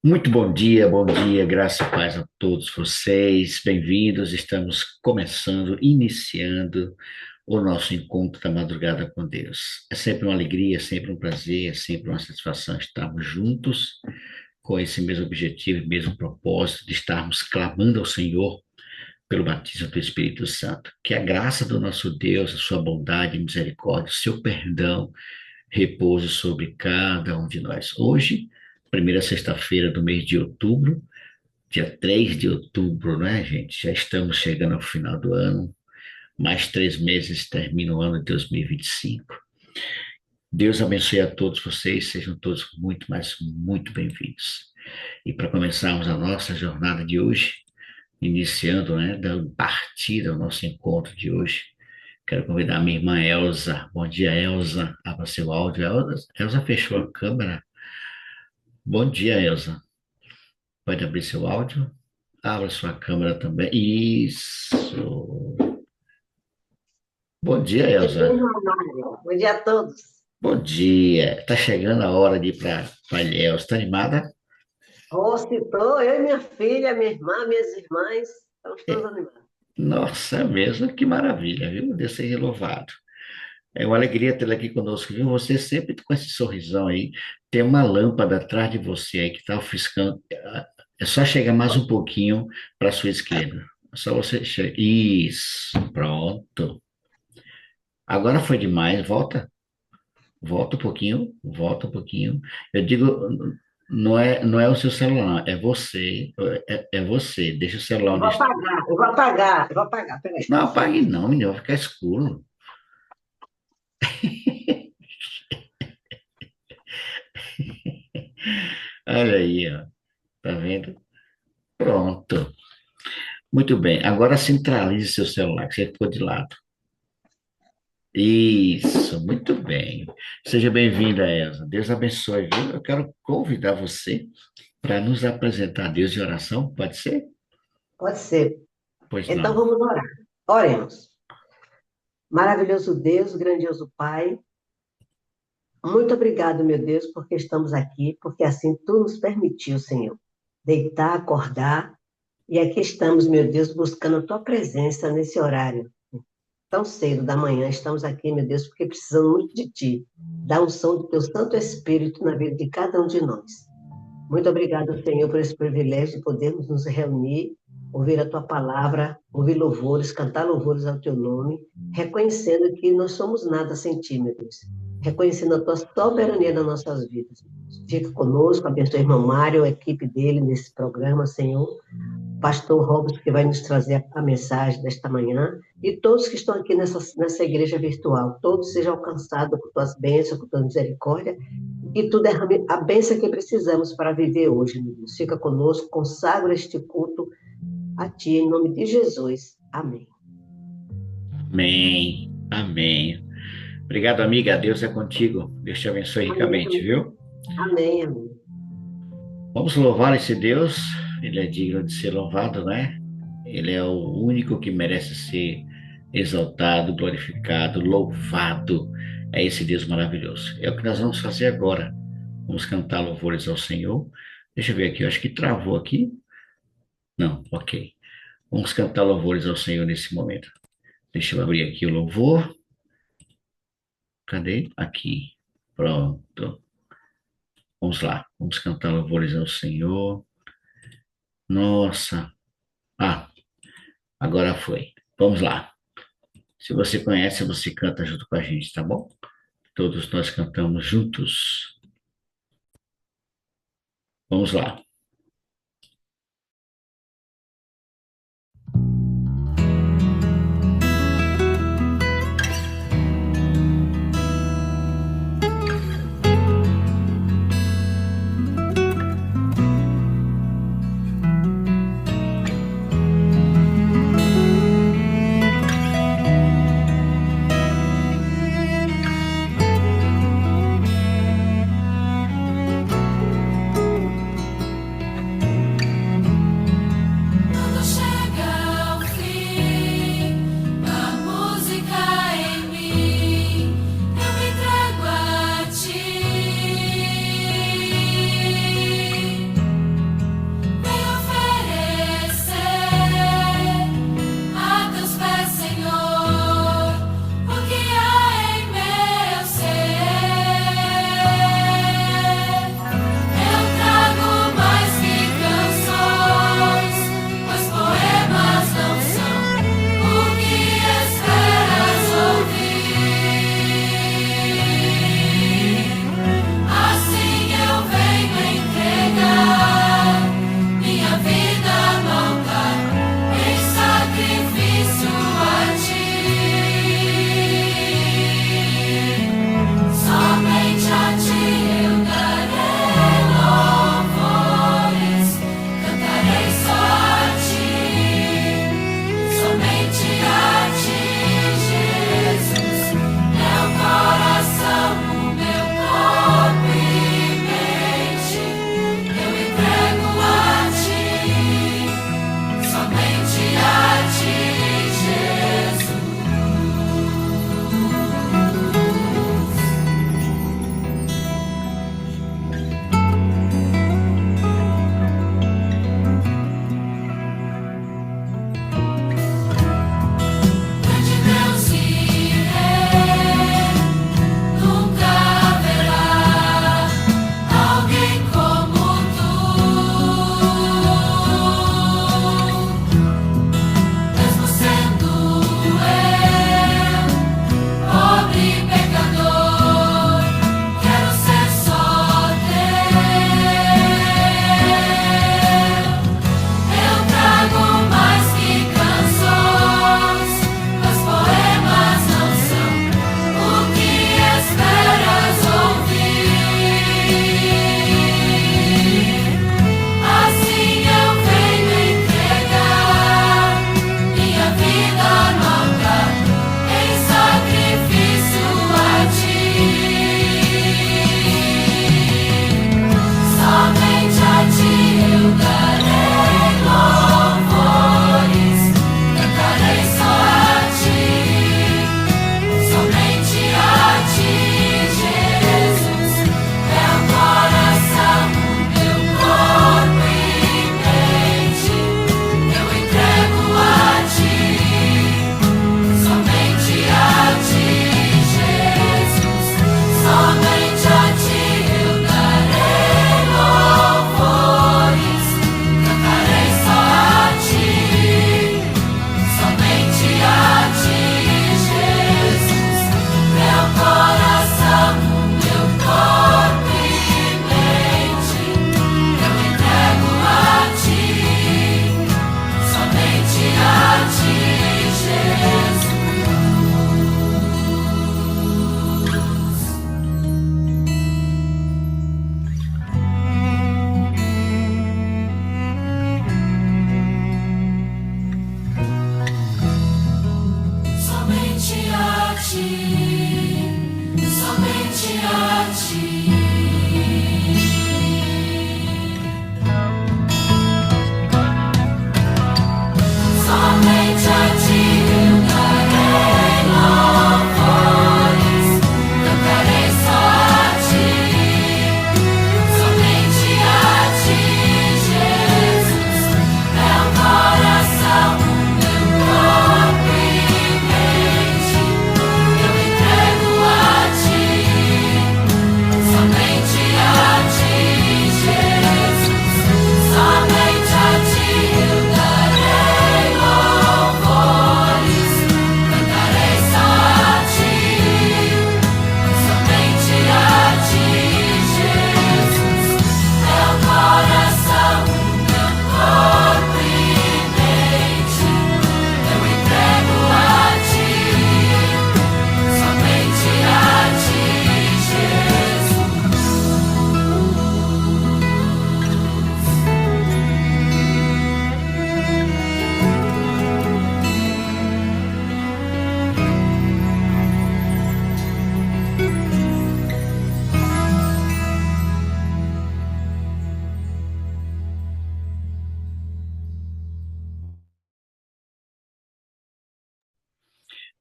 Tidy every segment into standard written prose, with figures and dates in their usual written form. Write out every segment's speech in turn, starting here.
Muito bom dia, graça e paz a todos vocês, bem-vindos. Estamos começando, iniciando o nosso encontro da madrugada com Deus. É sempre uma alegria, é sempre um prazer, é sempre uma satisfação estarmos juntos com esse mesmo objetivo, mesmo propósito de estarmos clamando ao Senhor pelo batismo do Espírito Santo. Que a graça do nosso Deus, a sua bondade e misericórdia, o seu perdão repouse sobre cada um de nós. Hoje, primeira sexta-feira do mês de outubro, dia 3 de outubro, né, gente? Já estamos chegando ao final do ano. Mais 3 meses termina o ano de 2025. Deus abençoe a todos vocês, sejam todos muito, mas muito bem-vindos. E para começarmos a nossa jornada de hoje, iniciando, né, dando partida ao nosso encontro de hoje, quero convidar a minha irmã Elza. Bom dia, Elza. Abra seu áudio. Elza fechou a câmera. Bom dia, Elza. Pode abrir seu áudio. Abra sua câmera também. Isso. Bom dia, Bom dia, Elza. irmão Mário. Bom dia a todos. Bom dia. Tá chegando a hora de ir para Ilhéus. Tá animada? Oh, citou, eu e minha filha, minha irmã, minhas irmãs, estamos todos É. animados. Nossa, é mesmo, que maravilha, viu? Deus seja louvado. É uma alegria tê-la aqui conosco, viu? Você sempre com esse sorrisão aí. Tem uma lâmpada atrás de você aí que está ofuscando. É só chegar mais um pouquinho para a sua esquerda. É só você chegar. Isso, pronto. Agora foi demais. Volta. Volta um pouquinho. Volta um pouquinho. Eu digo, não é o seu celular, é você. É você. Deixa o celular Eu onde vou está. apagar, eu vou apagar, eu vou apagar, peraí. Não apague não, menino. Vai ficar escuro. Olha aí, ó. Tá vendo? Pronto. Muito bem. Agora centralize seu celular, que você ficou de lado. Isso, muito bem. Seja bem-vinda, Elza. Deus abençoe, viu? Eu quero convidar você para nos apresentar a Deus de oração, pode ser? Pode ser. Pois Então não. vamos orar. Oremos. Maravilhoso Deus, grandioso Pai, muito obrigado, meu Deus, porque estamos aqui, porque assim tu nos permitiu, Senhor, deitar, acordar, e aqui estamos, meu Deus, buscando a tua presença nesse horário. Tão cedo da manhã, estamos aqui, meu Deus, porque precisamos muito de Ti. Dá unção do Teu Santo Espírito na vida de cada um de nós. Muito obrigado, Senhor, por esse privilégio de podermos nos reunir, ouvir a Tua palavra, ouvir louvores, cantar louvores ao Teu nome, reconhecendo que não somos nada sem Ti, meu Deus. Reconhecendo a Tua soberania nas nossas vidas. Fica conosco, abençoe o irmão Mário, a equipe dele nesse programa, Senhor. Pastor Robson, que vai nos trazer a mensagem desta manhã, e todos que estão aqui nessa igreja virtual, todos sejam alcançados por tuas bênçãos, por tua misericórdia, e tu derrame a bênção que precisamos para viver hoje, meu Deus. Fica conosco, consagra este culto a ti, em nome de Jesus. Amém. Amém. Amém. Obrigado, amiga. Deus é contigo. Deus te abençoe ricamente, Amém. viu? Amém, amém. Vamos louvar esse Deus. Ele é digno de ser louvado, né? Ele é o único que merece ser exaltado, glorificado, louvado. É esse Deus maravilhoso. É o que nós vamos fazer agora. Vamos cantar louvores ao Senhor. Deixa eu ver aqui, eu acho que travou aqui. Não, ok. Vamos cantar louvores ao Senhor nesse momento. Deixa eu abrir aqui o louvor. Cadê? Aqui. Pronto. Vamos lá. Vamos cantar louvores ao Senhor. Nossa. Ah, agora foi. Vamos lá. Se você conhece, você canta junto com a gente, tá bom? Todos nós cantamos juntos. Vamos lá.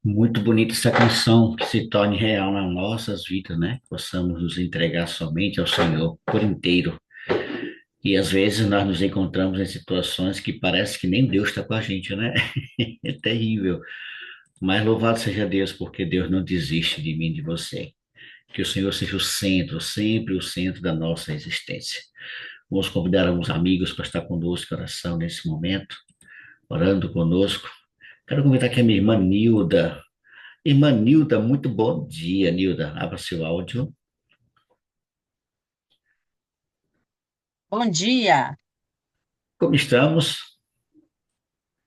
Muito bonita essa canção, que se torne real nas nossas vidas, né? Possamos nos entregar somente ao Senhor por inteiro. E às vezes nós nos encontramos em situações que parece que nem Deus está com a gente, né? É terrível. Mas louvado seja Deus, porque Deus não desiste de mim, de você. Que o Senhor seja o centro, sempre o centro da nossa existência. Vamos convidar alguns amigos para estar conosco em oração nesse momento, orando conosco. Quero convidar aqui a minha irmã Nilda. Irmã Nilda, muito bom dia, Nilda. Abra seu áudio. Bom dia, Como estamos?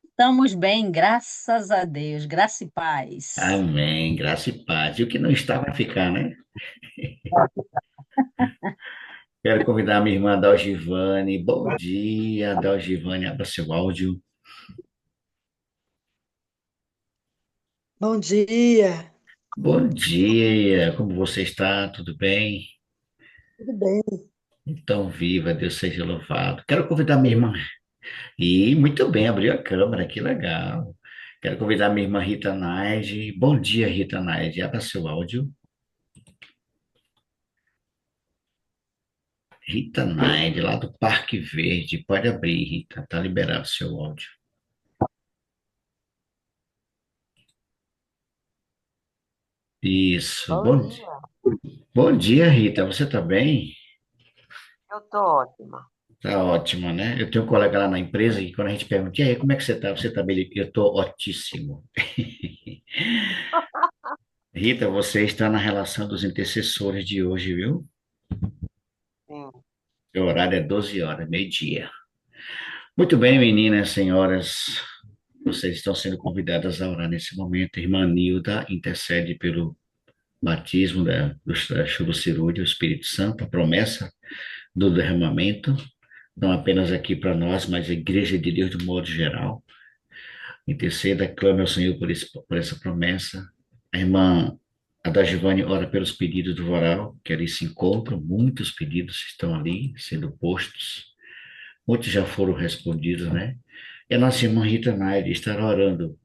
estamos bem, graças a Deus, graça e paz. Amém, graça e paz. E o que não está vai ficar, né? Quero convidar a minha irmã Dalgivane. Bom dia, Dalgivane. Abra seu áudio. Bom dia, Bom dia, como você está? Tudo bem? tudo bem? Então, viva, Deus seja louvado. Quero convidar minha irmã. E muito bem, abriu a câmera, que legal. Quero convidar minha irmã Rita Naide. Bom dia, Rita Naide. Abra seu áudio. Rita Naide, lá do Parque Verde. Pode abrir, Rita. Tá liberado seu áudio. Isso. Bom dia, Bom dia, Rita. Você tá bem? eu tô ótima. Tá ótima, né? Eu tenho um colega lá na empresa que quando a gente pergunta, e aí, como é que você tá? Você tá bem? Eu tô ótimo. Rita, você está na relação dos intercessores de hoje, viu? Sim. O horário é 12 horas, meio-dia. Muito bem, meninas, senhoras. Vocês estão sendo convidadas a orar nesse momento. Irmã Nilda intercede pelo batismo da chuva cirúrgica, o Espírito Santo, a promessa do derramamento, não apenas aqui para nós, mas a Igreja de Deus de modo geral. Interceda, clame ao Senhor por essa promessa. A irmã Adagivane ora pelos pedidos do Voral, que ali se encontram, muitos pedidos estão ali sendo postos, muitos já foram respondidos, né? E a nossa irmã Rita Naide estará orando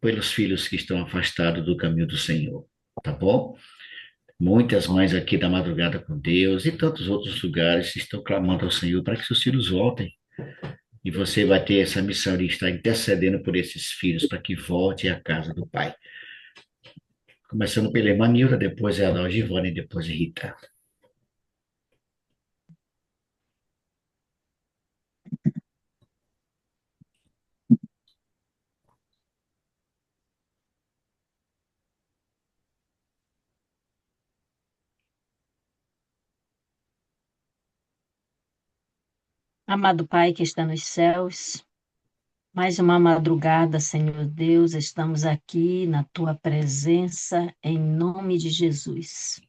pelos filhos que estão afastados do caminho do Senhor, tá bom? Muitas mães aqui da Madrugada com Deus e tantos outros lugares estão clamando ao Senhor para que seus filhos voltem. E você vai ter essa missão de estar intercedendo por esses filhos para que voltem à casa do Pai. Começando pela irmã Nilda, depois é a Dona Givone e depois a Rita. Amado Pai que está nos céus, mais uma madrugada, Senhor Deus, estamos aqui na Tua presença, em nome de Jesus.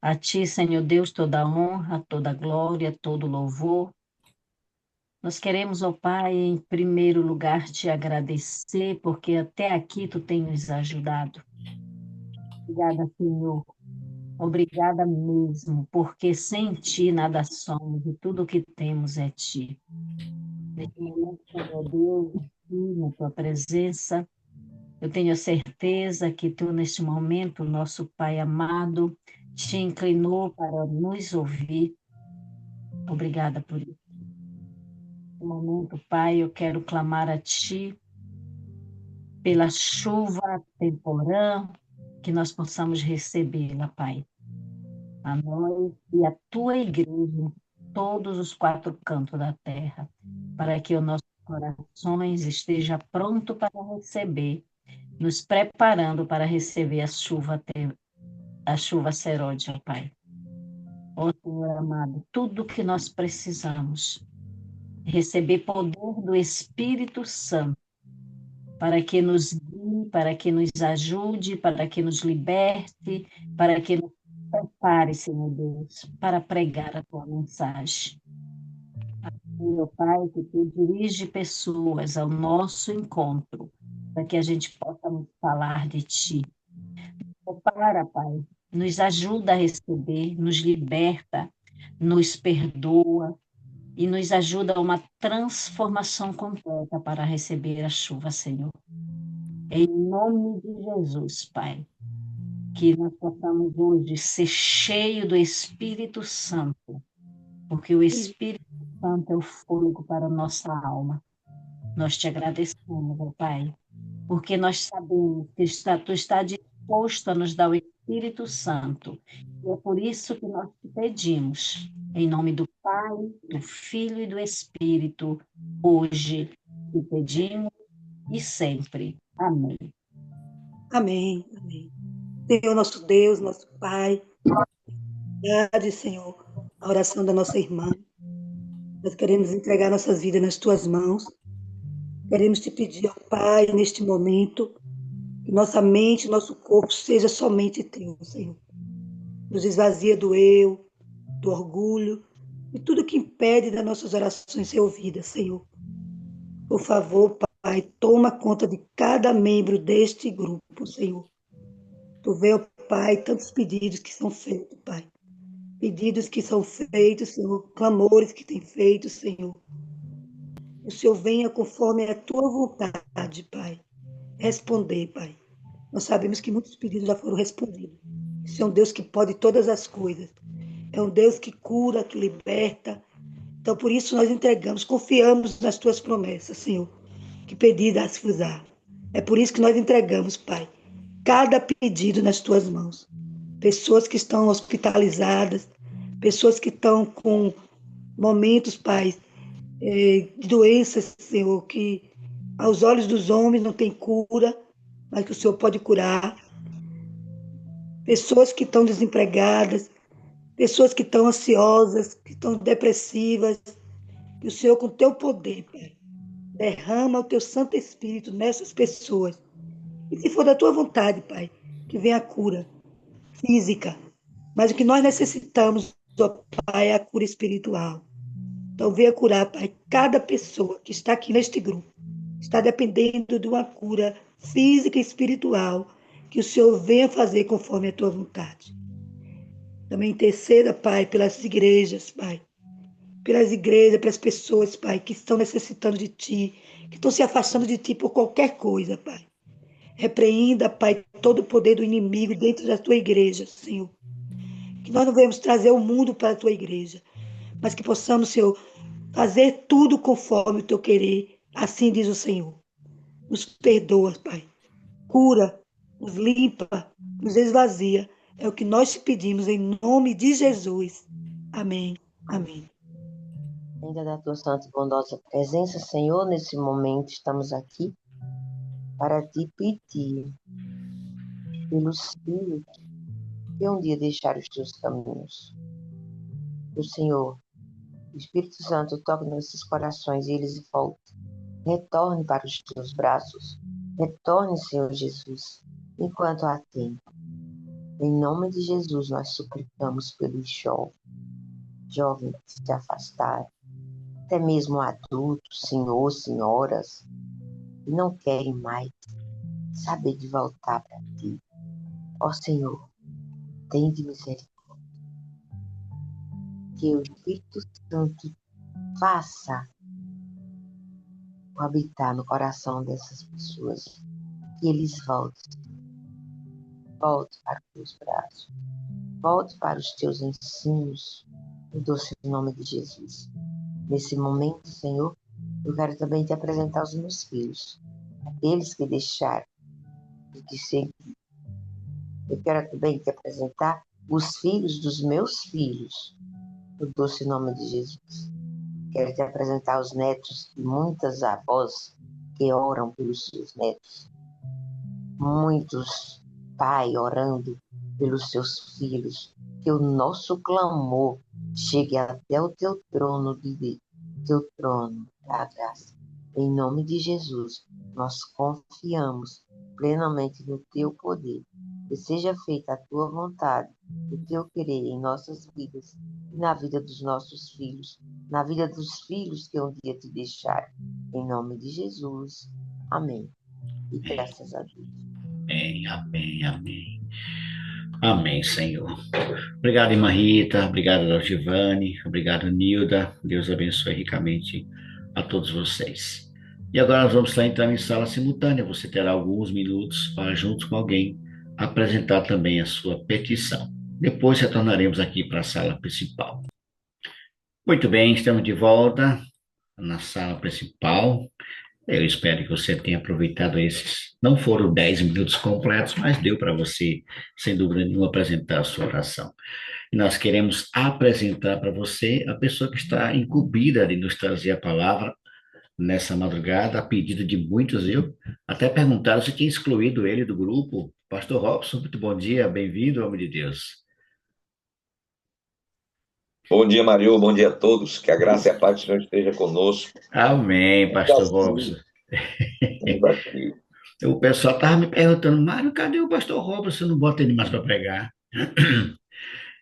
A Ti, Senhor Deus, toda a honra, toda a glória, todo o louvor. Nós queremos, ó Pai, em primeiro lugar, Te agradecer, porque até aqui Tu tem nos ajudado. Obrigada, Senhor. Obrigada mesmo, porque sem Ti nada somos e tudo o que temos é Ti. Neste momento, Senhor Deus, aqui na Tua presença, eu tenho certeza que Tu, neste momento, nosso Pai amado, Te inclinou para nos ouvir. Obrigada por isso. Neste momento, Pai, eu quero clamar a Ti pela chuva temporã, que nós possamos recebê-la, Pai, a nós e a Tua igreja, todos os quatro cantos da terra, para que os nossos corações estejam prontos para receber, nos preparando para receber a chuva seródia, Pai. Ó Senhor amado, tudo que nós precisamos, receber poder do Espírito Santo, para que nos guie, para que nos ajude, para que nos liberte, para que nos prepare, Senhor Deus, para pregar a Tua mensagem. Meu Pai, que Tu dirige pessoas ao nosso encontro, para que a gente possa nos falar de Ti. Prepara, Pai, nos ajuda a receber, nos liberta, nos perdoa e nos ajuda a uma transformação completa para receber a chuva, Senhor. Em nome de Jesus, Pai, que nós possamos hoje ser cheio do Espírito Santo, porque o Espírito Santo é o fôlego para a nossa alma. Nós te agradecemos, ó Pai, porque nós sabemos que tu está disposto a nos dar o Espírito Santo. E é por isso que nós te pedimos, em nome do Pai, do Filho e do Espírito, hoje te pedimos e sempre. Amém. Amém. Amém. Senhor, nosso Deus, nosso Pai, verdade, Senhor, a oração da nossa irmã. Nós queremos entregar nossas vidas nas tuas mãos. Queremos te pedir, ó Pai, neste momento, que nossa mente, nosso corpo seja somente teu, Senhor. Nos esvazia do eu, do orgulho e tudo que impede das nossas orações ser ouvidas, Senhor. Por favor, Pai, toma conta de cada membro deste grupo, Senhor. Tu vê, ó Pai, tantos pedidos que são feitos, Pai. Pedidos que são feitos, Senhor, clamores que têm feito, Senhor. O Senhor venha conforme a tua vontade, Pai. Responder, Pai. Nós sabemos que muitos pedidos já foram respondidos. Isso é um Deus que pode todas as coisas. É um Deus que cura, que liberta. Então, por isso, nós entregamos, confiamos nas tuas promessas, Senhor, que pedirás-vos-á. É por isso que nós entregamos, Pai, cada pedido nas tuas mãos. Pessoas que estão hospitalizadas, pessoas que estão com momentos, Pai, de doenças, Senhor, que aos olhos dos homens não tem cura, mas que o Senhor pode curar. Pessoas que estão desempregadas, pessoas que estão ansiosas, que estão depressivas, que o Senhor, com o teu poder, Pai, derrama o teu Santo Espírito nessas pessoas. E se for da tua vontade, Pai, que venha a cura física. Mas o que nós necessitamos, ó Pai, é a cura espiritual. Então venha curar, Pai, cada pessoa que está aqui neste grupo. Está dependendo de uma cura física e espiritual, que o Senhor venha fazer conforme a tua vontade. Também interceda, Pai, pelas igrejas, Pai. Pelas igrejas, pelas pessoas, Pai, que estão necessitando de Ti, que estão se afastando de Ti por qualquer coisa, Pai. Repreenda, Pai, todo o poder do inimigo dentro da Tua igreja, Senhor. Que nós não venhamos trazer o mundo para a Tua igreja, mas que possamos, Senhor, fazer tudo conforme o Teu querer. Assim diz o Senhor. Nos perdoa, Pai. Cura, nos limpa, nos esvazia. É o que nós te pedimos em nome de Jesus. Amém. Amém. Ainda da tua santa e bondosa presença, Senhor, nesse momento estamos aqui para te pedir pelos filhos que um dia deixaram os teus caminhos. O Senhor, o Espírito Santo, toque nesses corações e eles voltem. Retorne para os teus braços. Retorne, Senhor Jesus, enquanto há tempo. Em nome de Jesus, nós suplicamos pelos jovens que se afastaram, até mesmo adultos, senhores, senhoras, que não querem mais saber de voltar para ti. Ó Senhor, tem de misericórdia. Que o Espírito Santo faça habitar no coração dessas pessoas, que eles voltem para os teus braços, volte para os teus ensinos, no doce nome de Jesus. Nesse momento, Senhor, eu quero também te apresentar os meus filhos, aqueles que deixaram de te seguir. Eu quero também te apresentar os filhos dos meus filhos, no doce nome de Jesus. Quero te apresentar os netos de muitas avós que oram pelos seus netos. Muitos pais orando pelos seus filhos. Que o nosso clamor chegue até o teu trono, teu trono da graça. Em nome de Jesus, nós confiamos plenamente no teu poder. Que seja feita a tua vontade, o teu querer em nossas vidas, na vida dos nossos filhos, na vida dos filhos que um dia te deixaram. Em nome de Jesus. Amém. E graças a Deus. Amém, amém, amém. Amém, Senhor. Obrigado, irmã Rita. Obrigado, Giovanni. Obrigado, Nilda. Deus abençoe ricamente a todos vocês. E agora nós vamos estar entrando em sala simultânea. Você terá alguns minutos para, junto com alguém, apresentar também a sua petição. Depois retornaremos aqui para a sala principal. Muito bem, estamos de volta na sala principal. Eu espero que você tenha aproveitado esses. Não foram 10 minutos completos, mas deu para você, sem dúvida nenhuma, apresentar a sua oração. E nós queremos apresentar para você a pessoa que está incumbida de nos trazer a palavra nessa madrugada, a pedido de muitos, viu? Até perguntaram se tinha excluído ele do grupo. Pastor Robson, muito bom dia, bem-vindo, homem de Deus. Bom dia, Mario. Bom dia a todos. Que a graça e a paz do Senhor esteja conosco. Amém, pastor Robson. Assim, estamos aqui. O pessoal estava me perguntando, Mário, cadê o pastor Robson? Você não bota ele mais para pregar?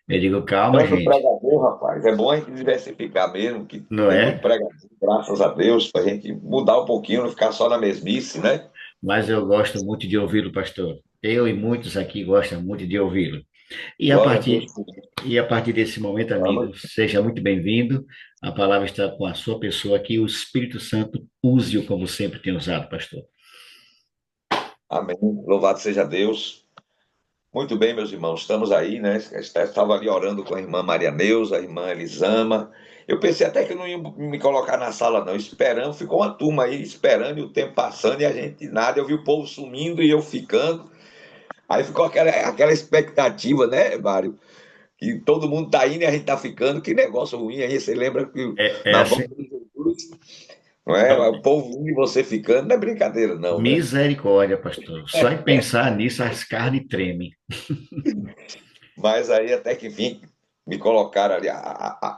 Eu digo, calma, Tanto gente, pregador, rapaz. É bom a gente diversificar mesmo, que não tem muito é? pregador, graças a Deus, para a gente mudar um pouquinho, não ficar só na mesmice, né? Mas eu gosto muito de ouvi-lo, pastor. Eu e muitos aqui gostam muito de ouvi-lo. E a Glória a Deus partir, por isso. e a partir desse momento, amigo, seja muito bem-vindo. A palavra está com a sua pessoa, que o Espírito Santo use-o como sempre tem usado, pastor. Amém. Louvado seja Deus. Muito bem, meus irmãos, estamos aí, né? Estava ali orando com a irmã Maria Neuza, a irmã Elisama. Eu pensei até que não ia me colocar na sala, não. Esperando, ficou uma turma aí esperando e o tempo passando e a gente nada. Eu vi o povo sumindo e eu ficando. Aí ficou aquela expectativa, né, Mário? Que todo mundo tá indo e a gente tá ficando. Que negócio ruim aí. Você lembra que É na assim, volta de Jesus, não é? O povo indo e você ficando, não é brincadeira, não, né? misericórdia, pastor. Só em pensar nisso, as carnes tremem. Mas aí até que enfim me colocaram ali,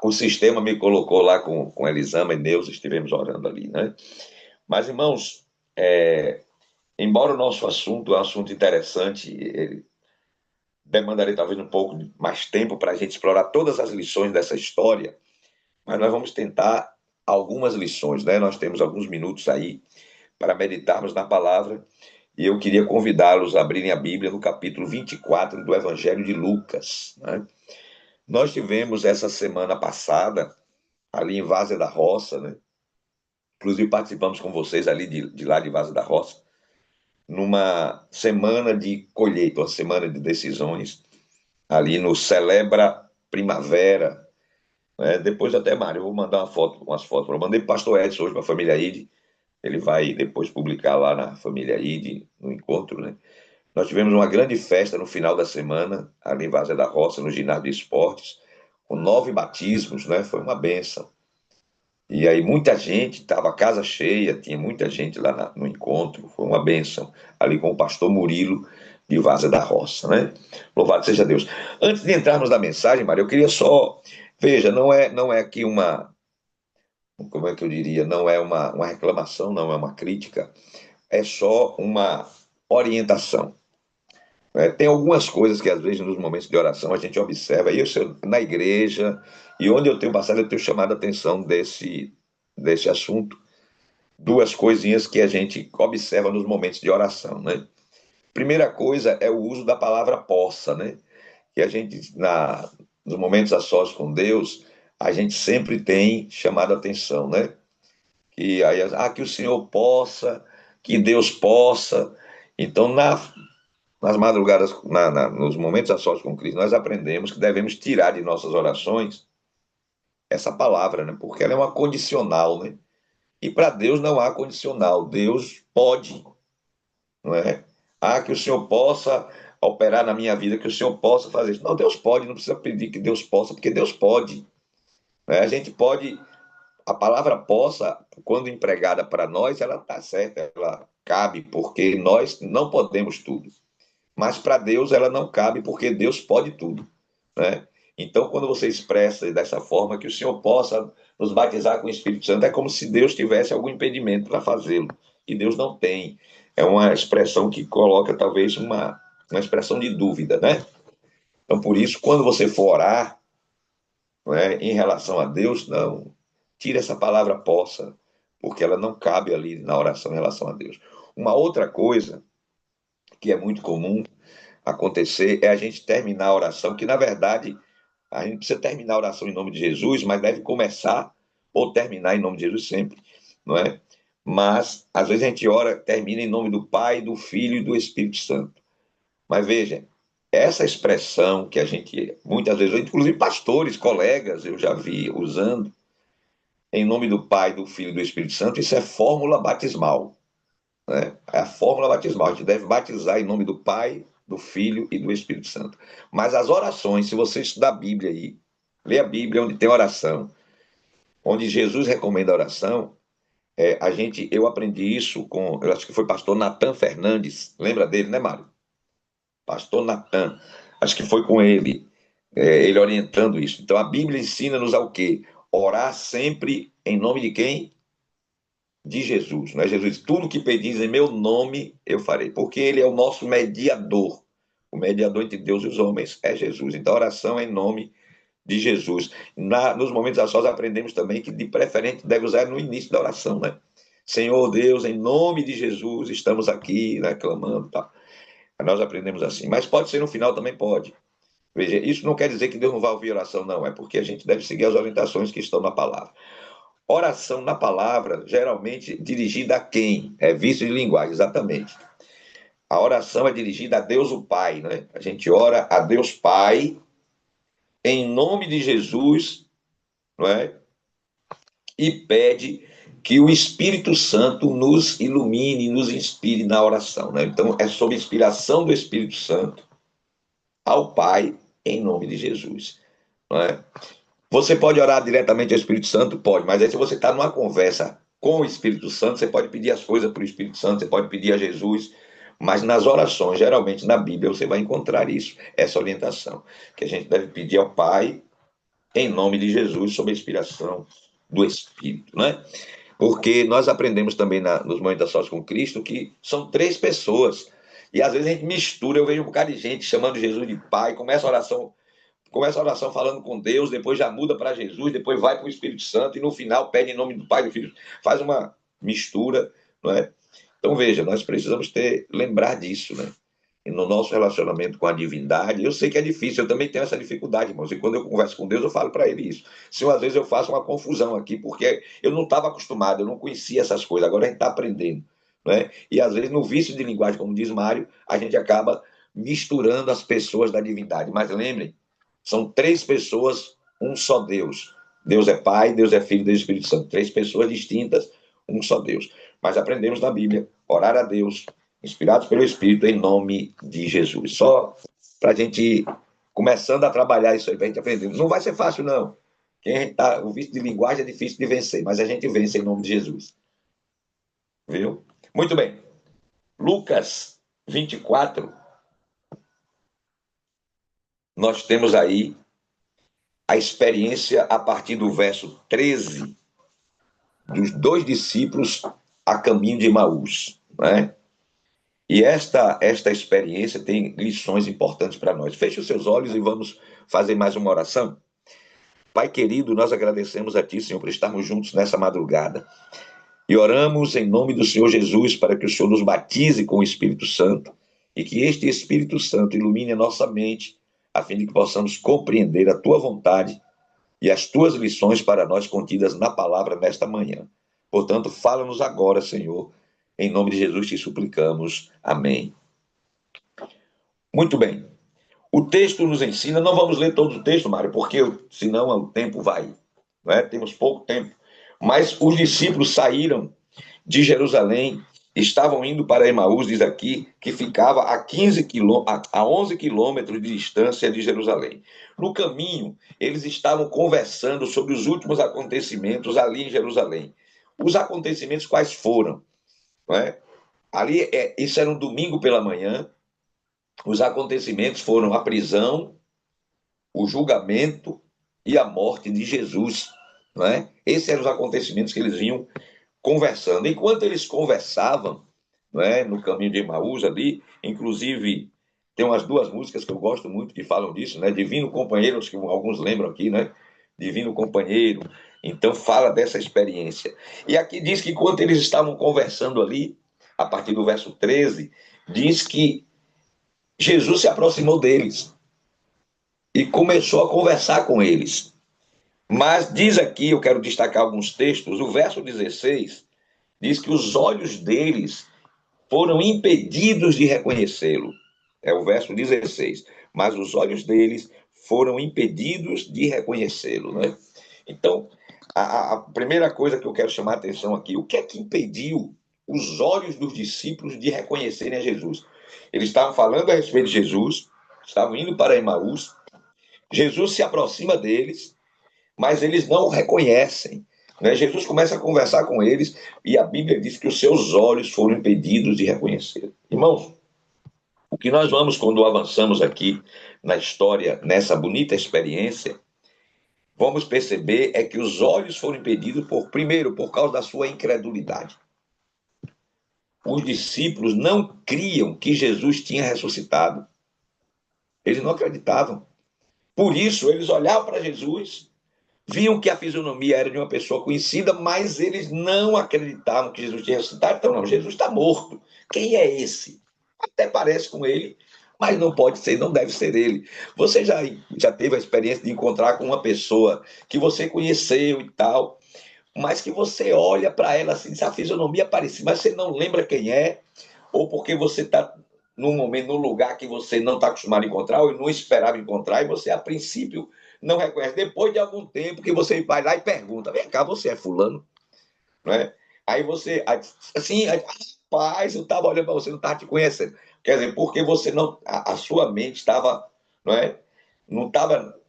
o sistema me colocou lá com Elisama e Deus, estivemos orando ali, né? Mas, irmãos, embora o nosso assunto é um assunto interessante, ele demandaria talvez um pouco mais tempo para a gente explorar todas as lições dessa história, mas nós vamos tentar algumas lições, né? Nós temos alguns minutos aí para meditarmos na palavra e eu queria convidá-los a abrirem a Bíblia no capítulo 24 do Evangelho de Lucas, né? Nós tivemos essa semana passada, ali em Várzea da Roça, né? Inclusive participamos com vocês ali de lá de Várzea da Roça, numa semana de colheita, uma semana de decisões, ali no Celebra Primavera, né? Depois até, Mário, eu vou mandar umas fotos. Eu mandei para o pastor Edson hoje, para a família Ide, ele vai depois publicar lá na família Ide, no encontro, né? Nós tivemos uma grande festa no final da semana, ali em Várzea da Roça, no ginásio de esportes, com 9 batismos, né? Foi uma benção. E aí muita gente, estava a casa cheia, tinha muita gente lá no encontro, foi uma benção, ali com o pastor Murilo de Várzea da Roça, né? Louvado seja Deus. Antes de entrarmos na mensagem, Maria, eu queria só, veja, não é aqui como é que eu diria, não é uma reclamação, não é uma crítica, é só uma orientação. Tem algumas coisas que às vezes nos momentos de oração a gente observa, e na igreja, e onde eu tenho passado, eu tenho chamado a atenção desse assunto, duas coisinhas que a gente observa nos momentos de oração, né? Primeira coisa é o uso da palavra possa, né? Que a gente, nos momentos a sós com Deus, a gente sempre tem chamado a atenção, né? Que aí, que o Senhor possa, que Deus possa. Então, nas madrugadas, nos momentos a sós com Cristo, nós aprendemos que devemos tirar de nossas orações essa palavra, né? Porque ela é uma condicional, né? E para Deus não há condicional. Deus pode, não é? Que o Senhor possa operar na minha vida, que o Senhor possa fazer isso. Não, Deus pode, não precisa pedir que Deus possa, porque Deus pode, né? A gente pode, a palavra possa, quando empregada para nós, ela está certa, ela cabe, porque nós não podemos tudo. Mas para Deus ela não cabe, porque Deus pode tudo, né? Então, quando você expressa dessa forma, que o Senhor possa nos batizar com o Espírito Santo, é como se Deus tivesse algum impedimento para fazê-lo. E Deus não tem. É uma expressão que coloca, talvez, uma expressão de dúvida, né? Então, por isso, quando você for orar, né, em relação a Deus, não. Tire essa palavra possa, porque ela não cabe ali na oração em relação a Deus. Uma outra coisa que é muito comum acontecer é a gente terminar a oração, que na verdade a gente precisa terminar a oração em nome de Jesus, mas deve começar ou terminar em nome de Jesus sempre, não é? mas às vezes a gente ora, termina em nome do Pai, do Filho e do Espírito Santo. Mas veja, essa expressão que a gente, muitas vezes, inclusive pastores, colegas, eu já vi usando, em nome do Pai, do Filho e do Espírito Santo, isso é fórmula batismal, né? É a fórmula batismal. A gente deve batizar em nome do Pai, do Filho e do Espírito Santo. Mas as orações, se você estudar a Bíblia aí, lê a Bíblia onde tem oração, onde Jesus recomenda a oração, eu aprendi isso com, eu acho que foi pastor Natan Fernandes, lembra dele, né, Mário? Pastor Natan, acho que foi com ele, ele orientando isso. Então a Bíblia ensina-nos ao quê? Orar sempre em nome de quem? De Jesus, não é? Jesus, tudo que pedis em meu nome eu farei, porque ele é o nosso mediador. O mediador entre Deus e os homens é Jesus. Então a oração é em nome de Jesus. Nos momentos a sós aprendemos também que de preferente deve usar no início da oração, né? Senhor Deus, em nome de Jesus, estamos aqui, né, clamando, tá? Nós aprendemos assim. Mas pode ser no final também, pode. Veja, isso não quer dizer que Deus não vai ouvir oração, não. É porque a gente deve seguir as orientações que estão na palavra. Oração na palavra, geralmente dirigida a quem? É vício de linguagem, exatamente. A oração é dirigida a Deus o Pai, né? A gente ora a Deus Pai, em nome de Jesus, não é? E pede que o Espírito Santo nos ilumine, nos inspire na oração, né? Então, é sob inspiração do Espírito Santo ao Pai, em nome de Jesus, não é? Você pode orar diretamente ao Espírito Santo? Pode, mas aí se você está numa conversa com o Espírito Santo, você pode pedir as coisas para o Espírito Santo, você pode pedir a Jesus, mas nas orações, geralmente na Bíblia, você vai encontrar isso, essa orientação, que a gente deve pedir ao Pai, em nome de Jesus, sob a inspiração do Espírito, né? Porque nós aprendemos também nos momentos da sós com Cristo que são três pessoas, e às vezes a gente mistura, eu vejo um bocado de gente chamando Jesus de Pai, começa a oração falando com Deus, depois já muda para Jesus, depois vai para o Espírito Santo e no final pede em nome do Pai e do Filho. Faz uma mistura, não é? Então veja, nós precisamos lembrar disso, né? E no nosso relacionamento com a divindade, eu sei que é difícil, eu também tenho essa dificuldade, irmãos. E quando eu converso com Deus, eu falo para ele isso. Se às vezes eu faço uma confusão aqui, porque eu não estava acostumado, eu não conhecia essas coisas, agora a gente está aprendendo, né? E às vezes no vício de linguagem, como diz Mário, a gente acaba misturando as pessoas da divindade. Mas lembrem, são três pessoas, um só Deus. Deus é Pai, Deus é Filho, Deus é Espírito Santo. Três pessoas distintas, um só Deus. Mas aprendemos na Bíblia, orar a Deus, inspirados pelo Espírito, em nome de Jesus. Só para a gente ir começando a trabalhar isso aí, para a gente aprender. Não vai ser fácil, não. O vício de linguagem é difícil de vencer, mas a gente vence em nome de Jesus. Viu? Muito bem. Lucas 24. Nós temos aí a experiência a partir do verso 13 dos dois discípulos a caminho de Emaús, né? E esta experiência tem lições importantes para nós. Feche os seus olhos e vamos fazer mais uma oração. Pai querido, nós agradecemos a Ti, Senhor, por estarmos juntos nessa madrugada. E oramos em nome do Senhor Jesus para que o Senhor nos batize com o Espírito Santo e que este Espírito Santo ilumine a nossa mente, a fim de que possamos compreender a Tua vontade e as Tuas lições para nós contidas na palavra nesta manhã. Portanto, fala-nos agora, Senhor. Em nome de Jesus te suplicamos. Amém. Muito bem. O texto nos ensina, não vamos ler todo o texto, Mário, porque senão o tempo vai, né? Temos pouco tempo. Mas os discípulos saíram de Jerusalém, estavam indo para Emaús, diz aqui, que ficava a 11 quilômetros de distância de Jerusalém. No caminho, eles estavam conversando sobre os últimos acontecimentos ali em Jerusalém. Os acontecimentos quais foram? Não é? Ali, isso era um domingo pela manhã. Os acontecimentos foram a prisão, o julgamento e a morte de Jesus, não é? Esses eram os acontecimentos que eles vinham conversando. Enquanto eles conversavam, não é, no caminho de Emaús ali, inclusive tem umas duas músicas que eu gosto muito que falam disso, né? Divino Companheiro, acho que alguns lembram aqui, né? Divino Companheiro. Então fala dessa experiência. E aqui diz que enquanto eles estavam conversando ali, a partir do verso 13, diz que Jesus se aproximou deles e começou a conversar com eles. Mas diz aqui, eu quero destacar alguns textos, o verso 16 diz que os olhos deles foram impedidos de reconhecê-lo. É o verso 16. Mas os olhos deles foram impedidos de reconhecê-lo, né? Então, a primeira coisa que eu quero chamar a atenção aqui, o que é que impediu os olhos dos discípulos de reconhecerem a Jesus? Eles estavam falando a respeito de Jesus, estavam indo para Emaús, Jesus se aproxima deles, mas eles não o reconhecem, né? Jesus começa a conversar com eles e a Bíblia diz que os seus olhos foram impedidos de reconhecer. Irmãos, o que nós vamos quando avançamos aqui na história, nessa bonita experiência, vamos perceber é que os olhos foram impedidos, primeiro, por causa da sua incredulidade. Os discípulos não criam que Jesus tinha ressuscitado. Eles não acreditavam. Por isso, eles olhavam para Jesus, viam que a fisionomia era de uma pessoa conhecida, mas eles não acreditavam que Jesus tinha ressuscitado. Então, não, Jesus está morto. Quem é esse? Até parece com ele, mas não pode ser, não deve ser ele. Você já teve a experiência de encontrar com uma pessoa que você conheceu e tal, mas que você olha para ela assim, a fisionomia é parecida, mas você não lembra quem é, ou porque você está num momento, num lugar que você não está acostumado a encontrar, ou não esperava encontrar, e você, a princípio, não reconhece. Depois de algum tempo que você vai lá e pergunta, vem cá, você é fulano? Não é? Aí você, assim, rapaz, eu estava olhando para você, não estava te conhecendo. Quer dizer, porque você não, a sua mente estava, não é? Não estava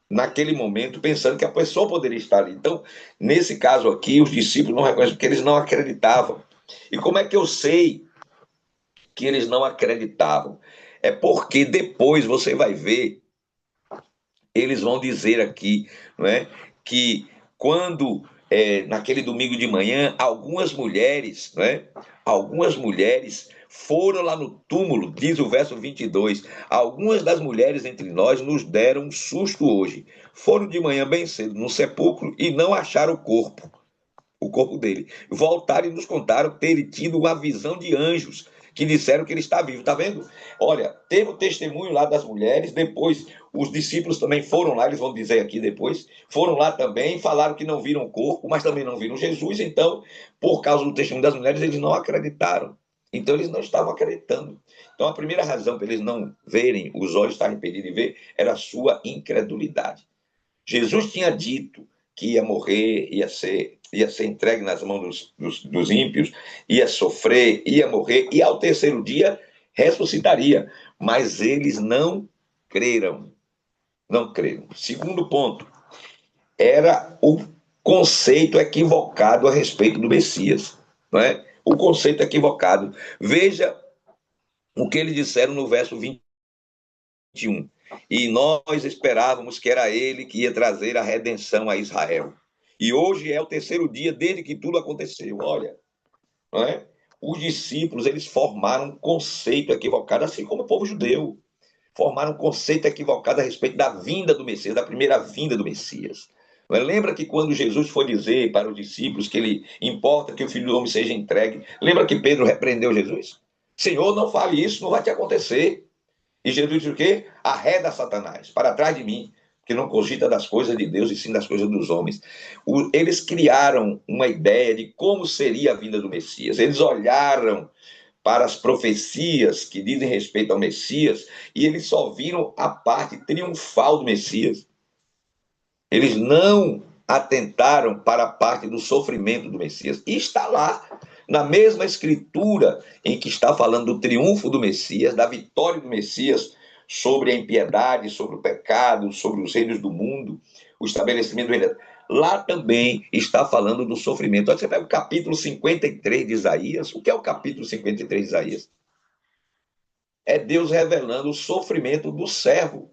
naquele momento pensando que a pessoa poderia estar ali. Então, nesse caso aqui, os discípulos não reconhecem porque eles não acreditavam. E como é que eu sei que eles não acreditavam? É porque depois você vai ver, eles vão dizer aqui, não é, que quando naquele domingo de manhã, algumas mulheres, né, algumas mulheres foram lá no túmulo, diz o verso 22, algumas das mulheres entre nós nos deram um susto hoje. Foram de manhã bem cedo no sepulcro e não acharam o corpo dele. Voltaram e nos contaram ter tido uma visão de anjos que disseram que ele está vivo. Está vendo? Olha, teve o testemunho lá das mulheres, depois os discípulos também foram lá, eles vão dizer aqui depois, foram lá também, falaram que não viram o corpo, mas também não viram Jesus, então, por causa do testemunho das mulheres, eles não acreditaram. Então, eles não estavam acreditando. Então, a primeira razão para eles não verem, os olhos estarem impedidos de ver, era a sua incredulidade. Jesus tinha dito que ia morrer, ia ser entregue nas mãos dos ímpios, ia sofrer, ia morrer, e ao terceiro dia ressuscitaria. Mas eles não creram. Não creram. Segundo ponto, era o conceito equivocado a respeito do Messias. Não é? O conceito equivocado. Veja o que eles disseram no verso 21. E nós esperávamos que era ele que ia trazer a redenção a Israel. E hoje é o terceiro dia desde que tudo aconteceu. Olha, não é? Os discípulos, eles formaram um conceito equivocado, assim como o povo judeu. Formaram um conceito equivocado a respeito da vinda do Messias, da primeira vinda do Messias. Não é? Lembra que quando Jesus foi dizer para os discípulos que ele importa que o Filho do Homem seja entregue, lembra que Pedro repreendeu Jesus? Senhor, não fale isso, não vai te acontecer. E Jesus diz o quê? Arreda Satanás, para trás de mim, que não cogita das coisas de Deus e sim das coisas dos homens. Eles criaram uma ideia de como seria a vinda do Messias. Eles olharam para as profecias que dizem respeito ao Messias e eles só viram a parte triunfal do Messias. Eles não atentaram para a parte do sofrimento do Messias. E está lá, na mesma escritura em que está falando do triunfo do Messias, da vitória do Messias sobre a impiedade, sobre o pecado, sobre os reinos do mundo, o estabelecimento do reino. Lá também está falando do sofrimento. Olha, você pega o capítulo 53 de Isaías. O que é o capítulo 53 de Isaías? É Deus revelando o sofrimento do servo,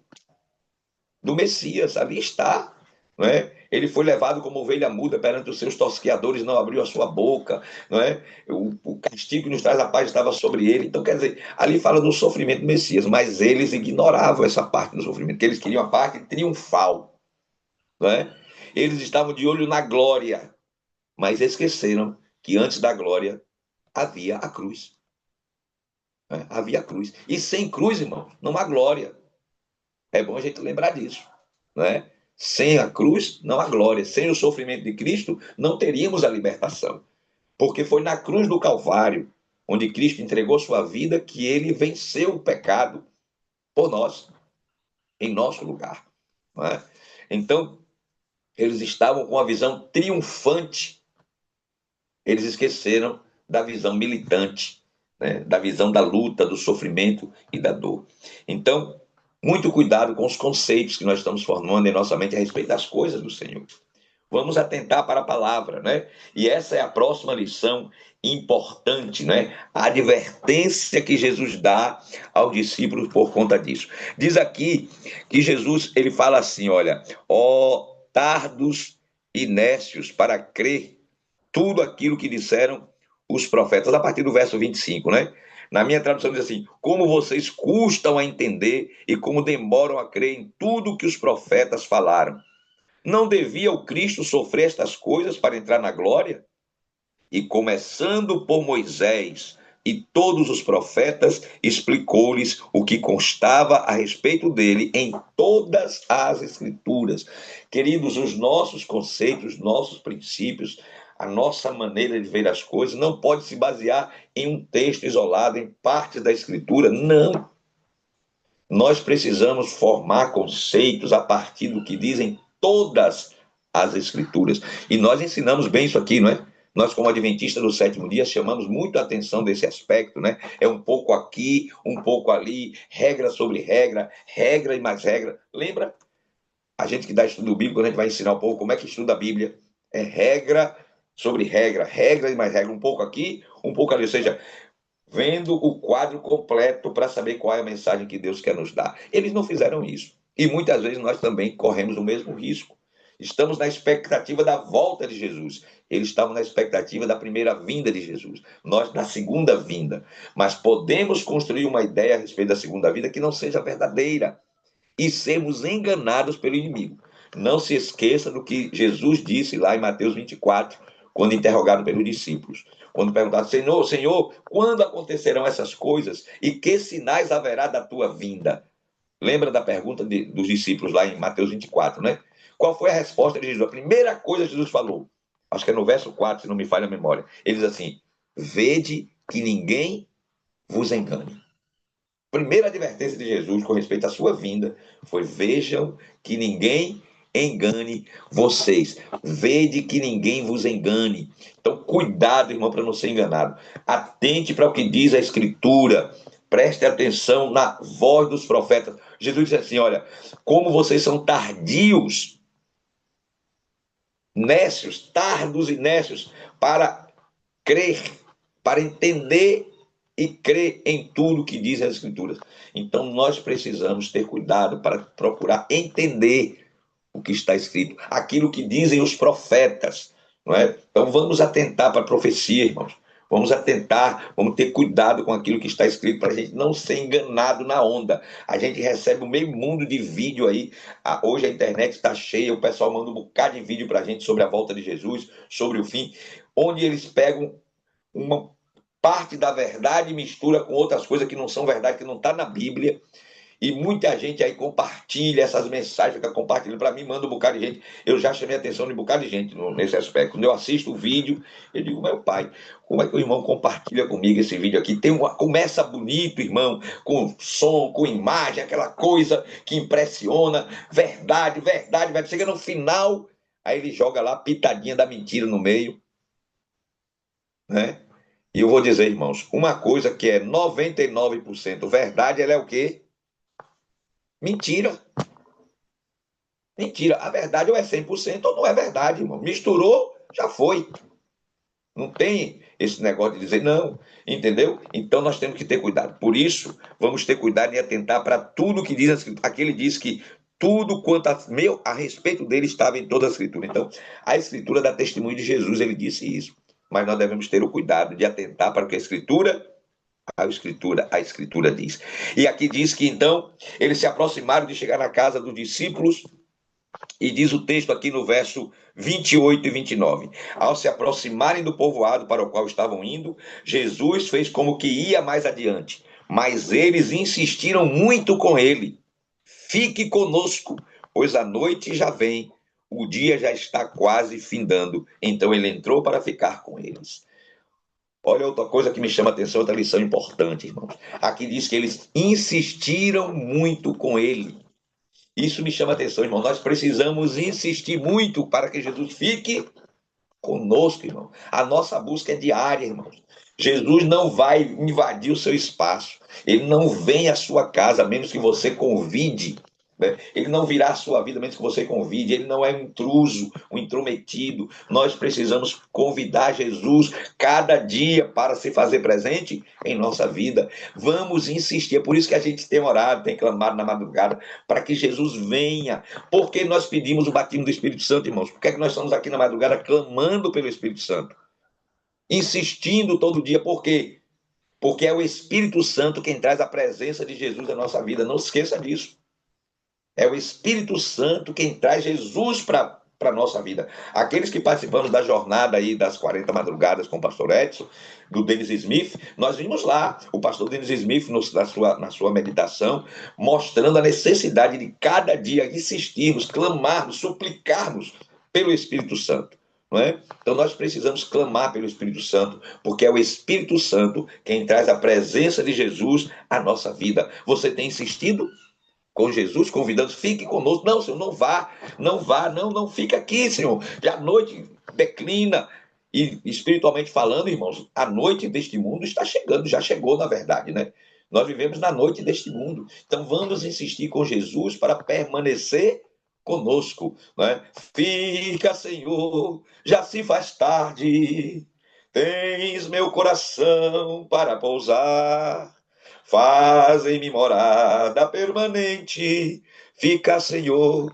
do Messias. Ali está. Não é? Ele foi levado como ovelha muda perante os seus tosqueadores, não abriu a sua boca, não é? O castigo que nos traz a paz estava sobre ele. Então, quer dizer, ali fala do sofrimento do Messias, mas eles ignoravam essa parte do sofrimento, que eles queriam a parte triunfal, não é? Eles estavam de olho na glória, mas esqueceram que antes da glória havia a cruz. Né? Havia a cruz. E sem cruz, irmão, não há glória. É bom a gente lembrar disso, não é? Sem a cruz, não há glória. Sem o sofrimento de Cristo, não teríamos a libertação. porque foi na cruz do Calvário, onde Cristo entregou sua vida, que ele venceu o pecado por nós, em nosso lugar. Não é? Então, eles estavam com a visão triunfante, eles esqueceram da visão militante, né? Da visão da luta, do sofrimento e da dor. Então, muito cuidado com os conceitos que nós estamos formando em nossa mente a respeito das coisas do Senhor. Vamos atentar para a palavra, né? E essa é a próxima lição importante, né? A advertência que Jesus dá aos discípulos por conta disso. Diz aqui que Jesus, ele fala assim, olha, ó tardos e nécios para crer tudo aquilo que disseram os profetas, a partir do verso 25, né? Na minha tradução diz assim, como vocês custam a entender e como demoram a crer em tudo que os profetas falaram. Não devia o Cristo sofrer estas coisas para entrar na glória? E começando por Moisés e todos os profetas, explicou-lhes o que constava a respeito dele em todas as Escrituras. Queridos, os nossos conceitos, nossos princípios, a nossa maneira de ver as coisas não pode se basear em um texto isolado, em partes da Escritura, não. Nós precisamos formar conceitos a partir do que dizem todas as Escrituras. E nós ensinamos bem isso aqui, não é? Nós, como adventistas do sétimo dia, chamamos muito a atenção desse aspecto, né? É um pouco aqui, um pouco ali, regra sobre regra, regra e mais regra. Lembra? A gente que dá estudo bíblico, quando a gente vai ensinar um pouco como é que estuda a Bíblia, é regra sobre regra, regra e mais regra, um pouco aqui, um pouco ali. Ou seja, vendo o quadro completo para saber qual é a mensagem que Deus quer nos dar. Eles não fizeram isso. E muitas vezes nós também corremos o mesmo risco. Estamos na expectativa da volta de Jesus. Eles estavam na expectativa da primeira vinda de Jesus. Nós na segunda vinda. Mas podemos construir uma ideia a respeito da segunda vinda que não seja verdadeira e sermos enganados pelo inimigo. Não se esqueça do que Jesus disse lá em Mateus 24, quando interrogado pelos discípulos. Quando perguntaram, Senhor, Senhor, quando acontecerão essas coisas e que sinais haverá da tua vinda? Lembra da pergunta dos discípulos lá em Mateus 24, né? Qual foi a resposta de Jesus? A primeira coisa que Jesus falou, acho que é no verso 4, se não me falha a memória, ele diz assim, vede que ninguém vos engane. Primeira advertência de Jesus com respeito à sua vinda foi, vejam que ninguém engane vocês. Vede que ninguém vos engane. Então, cuidado, irmão, para não ser enganado. Atente para o que diz a Escritura. Preste atenção na voz dos profetas. Jesus disse assim, olha, como vocês são tardios, nécios, tardos e nécios, para crer, para entender e crer em tudo que dizem as Escrituras. Então, nós precisamos ter cuidado para procurar entender o que está escrito, aquilo que dizem os profetas, não é? Então, vamos atentar para a profecia, irmãos. Vamos atentar, vamos ter cuidado com aquilo que está escrito para a gente não ser enganado na onda. A gente recebe um meio mundo de vídeo aí. Hoje a internet está cheia, o pessoal manda um bocado de vídeo para a gente sobre a volta de Jesus, sobre o fim, onde eles pegam uma parte da verdade e mistura com outras coisas que não são verdade, que não está na Bíblia. E muita gente aí compartilha essas mensagens, fica compartilhando. Para mim, manda um bocado de gente. Eu já chamei a atenção de um bocado de gente nesse aspecto. Quando eu assisto o vídeo, eu digo, meu pai, como é que o irmão compartilha comigo esse vídeo aqui? Começa bonito, irmão, com som, com imagem, aquela coisa que impressiona. Verdade, verdade, verdade. Chega no final, aí ele joga lá a pitadinha da mentira no meio, né? E eu vou dizer, irmãos, uma coisa que é 99% verdade, ela é o quê? Mentira. Mentira. A verdade ou é 100% ou não é verdade, irmão. Misturou, já foi. Não tem esse negócio de dizer não, entendeu? Então nós temos que ter cuidado. Por isso, vamos ter cuidado em atentar para tudo que diz a Escritura. Aqui ele diz que tudo quanto a respeito dele estava em toda a Escritura. Então, a Escritura dá testemunho de Jesus, ele disse isso. Mas nós devemos ter o cuidado de atentar para o que a Escritura diz. E aqui diz que então eles se aproximaram de chegar na casa dos discípulos, e diz o texto aqui no verso 28 e 29. Ao se aproximarem do povoado para o qual estavam indo, Jesus fez como que ia mais adiante, mas eles insistiram muito com ele. Fique conosco, pois a noite já vem, o dia já está quase findando. Então ele entrou para ficar com eles. Olha outra coisa que me chama a atenção, outra lição importante, irmãos. Aqui diz que eles insistiram muito com ele. Isso me chama a atenção, irmão. Nós precisamos insistir muito para que Jesus fique conosco, irmão. A nossa busca é diária, irmãos. Jesus não vai invadir o seu espaço. Ele não vem à sua casa, a menos que você convide. Né? Ele não virá à sua vida, a menos que você convide. Ele não é um intruso, um intrometido. Nós precisamos convidar Jesus cada dia para se fazer presente em nossa vida. Vamos insistir. É por isso que a gente tem orado, tem clamado na madrugada, para que Jesus venha. Porque nós pedimos o batismo do Espírito Santo, irmãos? Por que é que nós estamos aqui na madrugada clamando pelo Espírito Santo? Insistindo todo dia, por quê? Porque é o Espírito Santo quem traz a presença de Jesus na nossa vida. Não esqueça disso. É o Espírito Santo quem traz Jesus para a nossa vida. Aqueles que participamos da jornada aí das 40 madrugadas com o pastor Edson, do Dennis Smith, nós vimos lá o pastor Dennis Smith na sua meditação, mostrando a necessidade de cada dia insistirmos, clamarmos, suplicarmos pelo Espírito Santo. Não é? Então nós precisamos clamar pelo Espírito Santo, porque é o Espírito Santo quem traz a presença de Jesus à nossa vida. Você tem insistido com Jesus, convidando, fique conosco. Não, Senhor, não vá, não fica aqui, Senhor. Já a noite declina. E espiritualmente falando, irmãos, a noite deste mundo está chegando, já chegou, na verdade, né? Nós vivemos na noite deste mundo. Então vamos insistir com Jesus para permanecer conosco, né? Fica, Senhor, já se faz tarde. Tens meu coração para pousar. Fazem-me morada permanente. Fica, Senhor,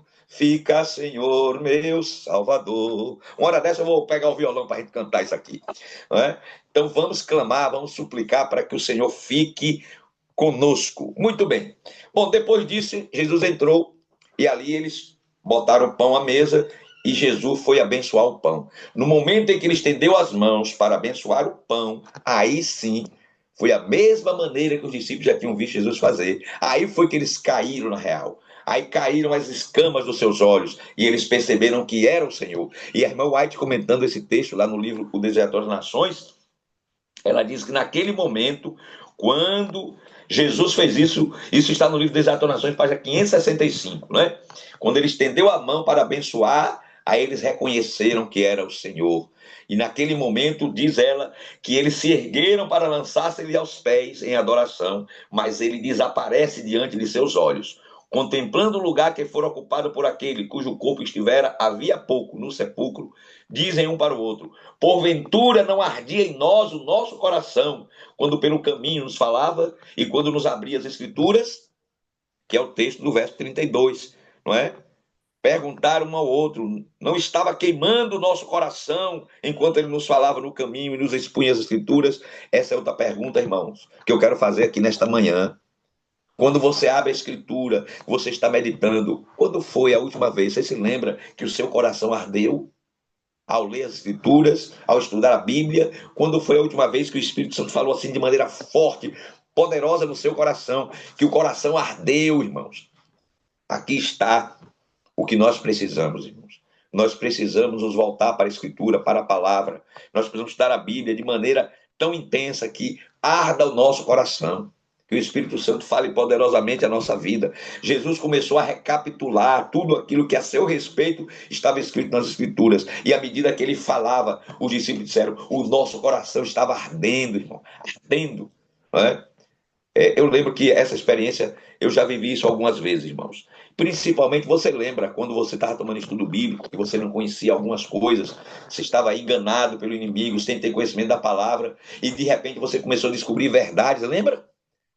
meu Salvador. Uma hora dessa eu vou pegar o violão para a gente cantar isso aqui. Não é? Então vamos clamar, vamos suplicar para que o Senhor fique conosco. Muito bem. Bom, depois disso, Jesus entrou e ali eles botaram o pão à mesa e Jesus foi abençoar o pão. No momento em que ele estendeu as mãos para abençoar o pão, aí sim foi a mesma maneira que os discípulos já tinham visto Jesus fazer. Aí foi que eles caíram na real. Aí caíram as escamas dos seus olhos e eles perceberam que era o Senhor. E a irmã White, comentando esse texto lá no livro O Desertor das Nações, ela diz que naquele momento, quando Jesus fez isso, isso está no livro Desertor das Nações, página 565, né? Quando ele estendeu a mão para abençoar, aí eles reconheceram que era o Senhor. E naquele momento, diz ela, que eles se ergueram para lançar-se-lhe aos pés em adoração, mas ele desaparece diante de seus olhos. Contemplando o lugar que fora ocupado por aquele cujo corpo estivera havia pouco no sepulcro, dizem um para o outro: porventura não ardia em nós o nosso coração, quando pelo caminho nos falava e quando nos abria as Escrituras? Que é o texto do verso 32, não é? Perguntaram um ao outro, não estava queimando o nosso coração enquanto ele nos falava no caminho e nos expunha as Escrituras? Essa é outra pergunta, irmãos, que eu quero fazer aqui nesta manhã. Quando você abre a Escritura, você está meditando, quando foi a última vez, você se lembra que o seu coração ardeu ao ler as Escrituras, ao estudar a Bíblia? Quando foi a última vez que o Espírito Santo falou assim de maneira forte, poderosa no seu coração, que o coração ardeu, irmãos? Aqui está o que nós precisamos, irmãos. Nós precisamos nos voltar para a Escritura, para a palavra. Nós precisamos estudar a Bíblia de maneira tão intensa que arda o nosso coração. Que o Espírito Santo fale poderosamente a nossa vida. Jesus começou a recapitular tudo aquilo que a seu respeito estava escrito nas Escrituras. E à medida que ele falava, os discípulos disseram: o nosso coração estava ardendo, irmão, ardendo. Não é? Eu lembro que essa experiência, eu já vivi isso algumas vezes, irmãos. Principalmente você lembra quando você estava tomando estudo bíblico, que você não conhecia algumas coisas, você estava enganado pelo inimigo, sem ter conhecimento da palavra, e de repente você começou a descobrir verdades, lembra?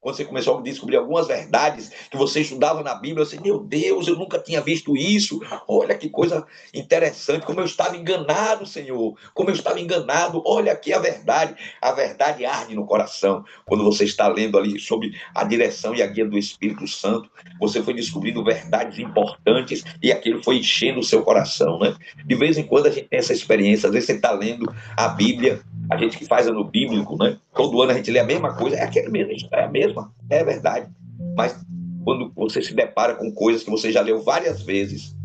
Quando você começou a descobrir algumas verdades que você estudava na Bíblia, você, meu Deus, eu nunca tinha visto isso. Olha que coisa interessante, como eu estava enganado, Senhor. Como eu estava enganado. Olha aqui a verdade. A verdade arde no coração. Quando você está lendo ali sobre a direção e a guia do Espírito Santo, você foi descobrindo verdades importantes e aquilo foi enchendo o seu coração, né? De vez em quando a gente tem essa experiência. Às vezes você está lendo a Bíblia, a gente que faz ano bíblico, né? Todo ano a gente lê a mesma coisa, é aquele mesmo, é a mesma, é verdade. Mas quando você se depara com coisas que você já leu várias vezes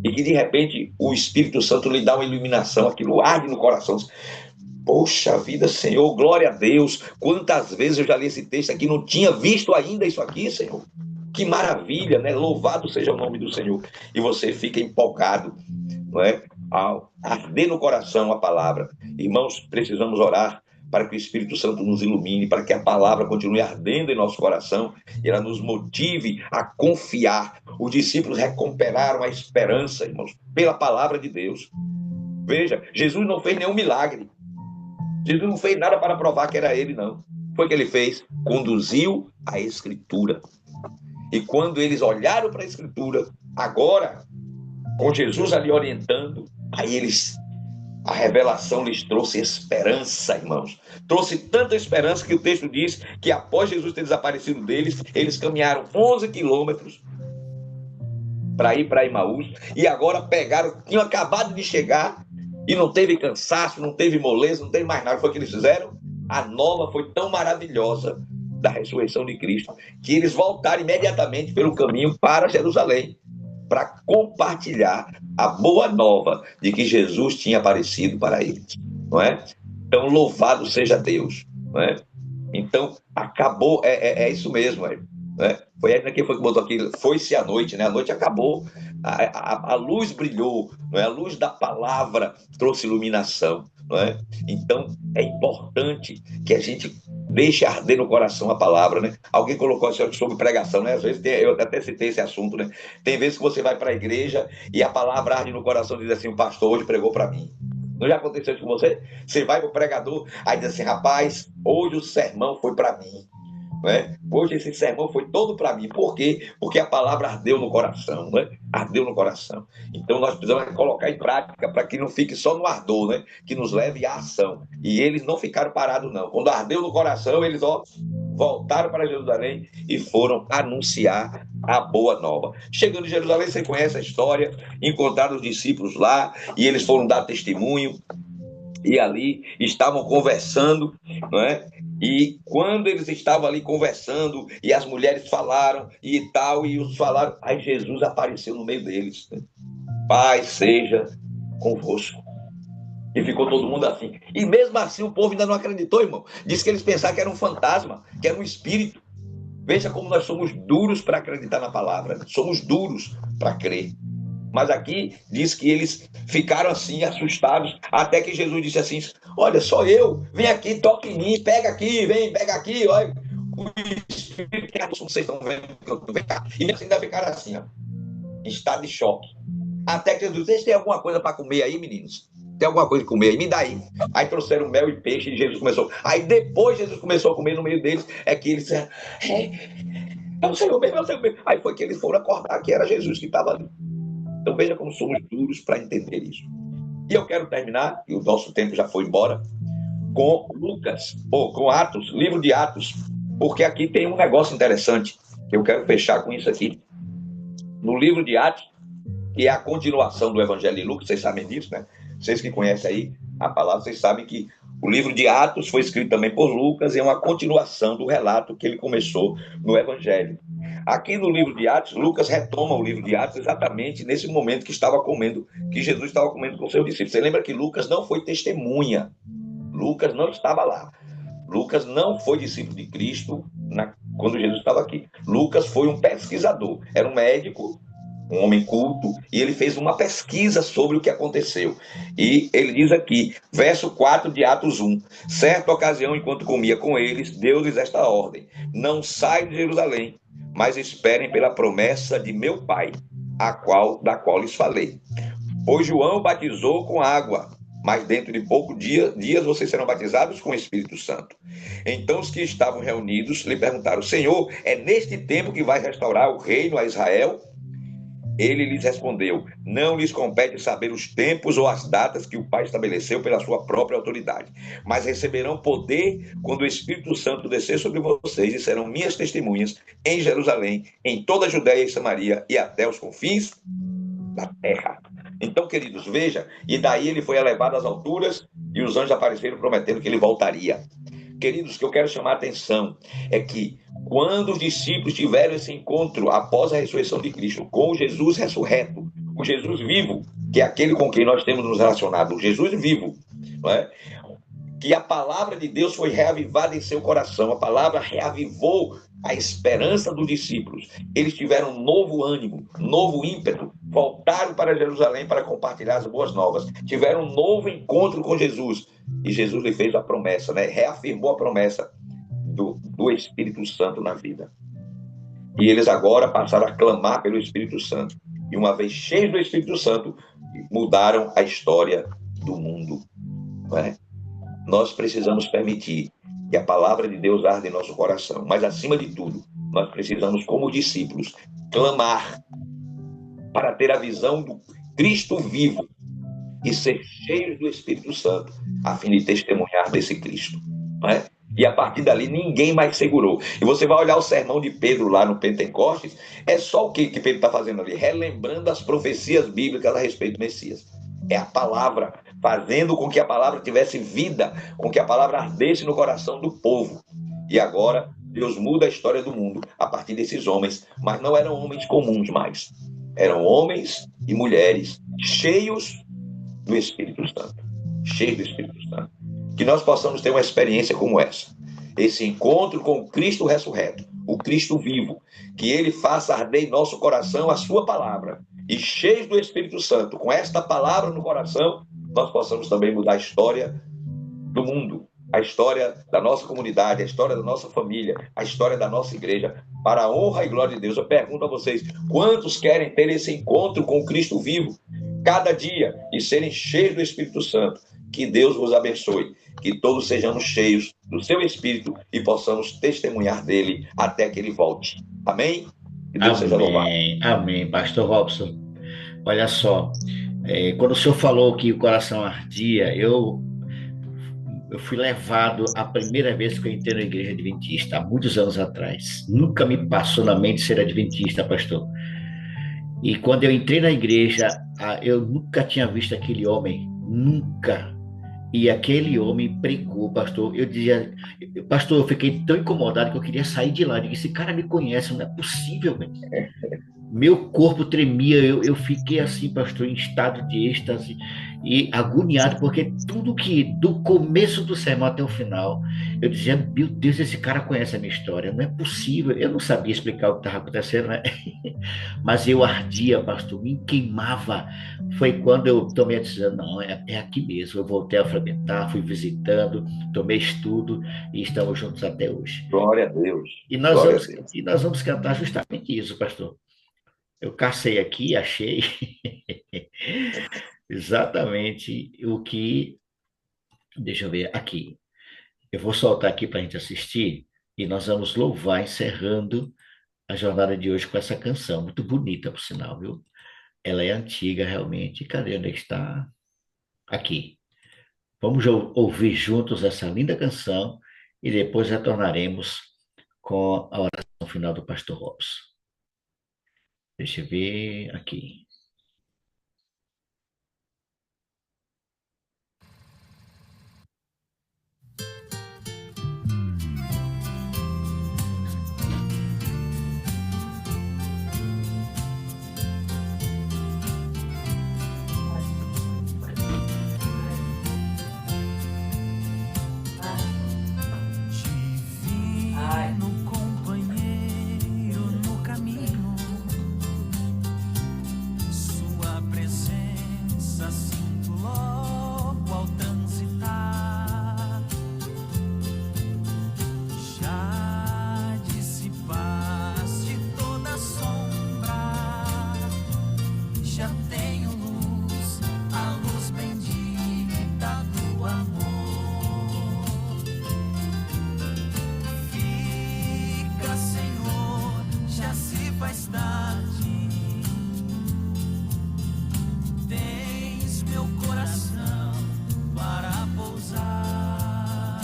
e que de repente o Espírito Santo lhe dá uma iluminação, aquilo arde no coração. Poxa vida, Senhor, glória a Deus. Quantas vezes eu já li esse texto aqui, não tinha visto ainda isso aqui, Senhor. Que maravilha, né? Louvado seja o nome do Senhor. E você fica empolgado, não é? Ao arder no coração a palavra. Irmãos, precisamos orar para que o Espírito Santo nos ilumine, para que a palavra continue ardendo em nosso coração e ela nos motive a confiar. Os discípulos recuperaram a esperança, irmãos, pela palavra de Deus. Veja, Jesus não fez nenhum milagre. Jesus não fez nada para provar que era ele, não. Foi o que ele fez? Conduziu a Escritura. E quando eles olharam para a Escritura, agora, com Jesus ali orientando, aí a revelação lhes trouxe esperança, irmãos. Trouxe tanta esperança que o texto diz que após Jesus ter desaparecido deles, eles caminharam 11 quilômetros para ir para Emaús, e agora tinham acabado de chegar, e não teve cansaço, não teve moleza, não teve mais nada. Foi o que eles fizeram? A nova foi tão maravilhosa da ressurreição de Cristo, que eles voltaram imediatamente pelo caminho para Jerusalém, para compartilhar a boa nova de que Jesus tinha aparecido para eles, não é? Então, louvado seja Deus, não é? Então, acabou, é isso mesmo, né? Foi ainda quem foi que botou aqui, foi-se a noite, né? A noite acabou, a luz brilhou, não é? A luz da palavra trouxe iluminação, não é? Então, é importante que a gente deixe arder no coração a palavra, né? Alguém colocou assim sobre pregação, né? Às vezes, eu até citei esse assunto, né? Tem vezes que você vai para a igreja e a palavra arde no coração e diz assim, o pastor hoje pregou para mim. Não já aconteceu isso com você? Você vai para o pregador, aí diz assim, rapaz, hoje o sermão foi para mim. Né? Hoje esse sermão foi todo para mim. Por quê? Porque a palavra ardeu no coração, né? Ardeu no coração. Então nós precisamos colocar em prática para que não fique só no ardor, né? Que nos leve à ação. E eles não ficaram parados, não. Quando ardeu no coração, eles voltaram para Jerusalém e foram anunciar a boa nova. Chegando em Jerusalém, você conhece a história, encontraram os discípulos lá e eles foram dar testemunho. E ali estavam conversando, não é? E quando eles estavam ali conversando, e as mulheres falaram e tal, e os falaram, aí Jesus apareceu no meio deles. Né? Paz seja convosco. E ficou todo mundo assim. E mesmo assim o povo ainda não acreditou, irmão. Disse que eles pensavam que era um fantasma, que era um espírito. Veja como nós somos duros para acreditar na palavra. Somos duros para crer. Mas aqui diz que eles ficaram assim, assustados, até que Jesus disse assim, olha, sou eu, vem aqui, toque em mim, pega aqui, vem, pega aqui, olha, o Espírito que vocês estão vendo, vem cá. E eles ainda ficaram assim, ó, em estado de choque. Até que Jesus disse, vocês têm alguma coisa para comer aí, meninos? Tem alguma coisa de comer aí? Me dá aí. Aí trouxeram mel e peixe e Jesus começou. Aí depois Jesus começou a comer no meio deles, é que eles disseram, é o Senhor mesmo, é o Senhor mesmo. Aí foi que eles foram acordar que era Jesus que estava ali. Então veja como somos duros para entender isso. E eu quero terminar, e o nosso tempo já foi embora, com Lucas, ou com Atos, livro de Atos, porque aqui tem um negócio interessante, que eu quero fechar com isso aqui. No livro de Atos, que é a continuação do Evangelho de Lucas, vocês sabem disso, né? Vocês que conhecem aí a palavra, vocês sabem que o livro de Atos foi escrito também por Lucas e é uma continuação do relato que ele começou no Evangelho. Aqui no livro de Atos, Lucas retoma o livro de Atos exatamente nesse momento que Jesus estava comendo com seus discípulos. Você lembra que Lucas não foi testemunha. Lucas não estava lá. Lucas não foi discípulo de Cristo quando Jesus estava aqui. Lucas foi um pesquisador. Era um médico, um homem culto, e ele fez uma pesquisa sobre o que aconteceu. E ele diz aqui, verso 4 de Atos 1, certa ocasião, enquanto comia com eles, deu-lhes esta ordem, não saiam de Jerusalém, mas esperem pela promessa de meu Pai, da qual lhes falei. Pois João batizou com água, mas dentro de poucos dias vocês serão batizados com o Espírito Santo. Então os que estavam reunidos lhe perguntaram, Senhor, é neste tempo que vai restaurar o reino a Israel? Ele lhes respondeu, não lhes compete saber os tempos ou as datas que o Pai estabeleceu pela sua própria autoridade, mas receberão poder quando o Espírito Santo descer sobre vocês e serão minhas testemunhas em Jerusalém, em toda a Judéia e Samaria e até os confins da terra. Então, queridos, veja, e daí ele foi elevado às alturas e os anjos apareceram prometendo que ele voltaria. Queridos, o que eu quero chamar a atenção é que quando os discípulos tiveram esse encontro após a ressurreição de Cristo, com o Jesus ressurreto, o Jesus vivo, que é aquele com quem nós temos nos relacionado, o Jesus vivo, não é? que a palavra de Deus foi reavivada em seu coração. A palavra reavivou a esperança dos discípulos. Eles tiveram um novo ânimo, um novo ímpeto, voltaram para Jerusalém para compartilhar as boas novas, tiveram um novo encontro com Jesus, e Jesus lhe fez a promessa, né? Reafirmou a promessa do Espírito Santo na vida. E eles agora passaram a clamar pelo Espírito Santo, e uma vez cheios do Espírito Santo, mudaram a história do mundo, não é? Nós precisamos permitir que a palavra de Deus arde em nosso coração, mas acima de tudo, nós precisamos, como discípulos, clamar para ter a visão do Cristo vivo e ser cheios do Espírito Santo, a fim de testemunhar desse Cristo, não é? E a partir dali ninguém mais segurou. E você vai olhar o sermão de Pedro lá no Pentecostes, é só o que Pedro está fazendo ali? Relembrando as profecias bíblicas a respeito do Messias. É a palavra, fazendo com que a palavra tivesse vida, com que a palavra ardesse no coração do povo. E agora Deus muda a história do mundo a partir desses homens, mas não eram homens comuns mais. Eram homens e mulheres cheios do Espírito Santo. Cheios do Espírito Santo. Que nós possamos ter uma experiência como essa. Esse encontro com o Cristo ressurreto, o Cristo vivo, que ele faça arder em nosso coração a sua palavra. E cheios do Espírito Santo, com esta palavra no coração, nós possamos também mudar a história do mundo, a história da nossa comunidade, a história da nossa família, a história da nossa igreja, para a honra e glória de Deus. Eu pergunto a vocês, quantos querem ter esse encontro com o Cristo vivo cada dia e serem cheios do Espírito Santo? Que Deus vos abençoe, que todos sejamos cheios do seu Espírito e possamos testemunhar dele até que ele volte. Amém? Que Deus seja louvado. Amém, pastor Robson. Olha só, quando o senhor falou que o coração ardia, eu fui levado a primeira vez que eu entrei na igreja adventista, há muitos anos atrás. Nunca me passou na mente ser adventista, pastor. E quando eu entrei na igreja, eu nunca tinha visto aquele homem, nunca. E aquele homem pregou, pastor. Eu dizia, pastor, eu fiquei tão incomodado que eu queria sair de lá. Eu disse, esse cara me conhece, não é possível, velho. Meu corpo tremia, eu fiquei assim, pastor, em estado de êxtase e agoniado, porque tudo que, do começo do sermão até o final, eu dizia, meu Deus, esse cara conhece a minha história, não é possível. Eu não sabia explicar o que estava acontecendo, né? Mas eu ardia, pastor, me queimava. Foi quando eu tomei a decisão, não, é aqui mesmo. Eu voltei a frequentar, fui visitando, tomei estudo e estamos juntos até hoje. Glória a Deus. E nós vamos cantar justamente isso, pastor. Eu cacei aqui, achei exatamente o que... Deixa eu ver aqui. Eu vou soltar aqui para a gente assistir e nós vamos louvar, encerrando a jornada de hoje com essa canção. Muito bonita, por sinal, viu? Ela é antiga, realmente. Cadê? Onde está? Aqui. Vamos ouvir juntos essa linda canção e depois retornaremos com a oração final do pastor Robson. Deixa eu ver aqui. Divino companheiro no caminho, sua presença sinto logo ao transitar. Já dissipaste toda sombra, já tenho luz, a luz bendita do amor. Fica, Senhor, já se faz tarde. Tens meu coração para pousar.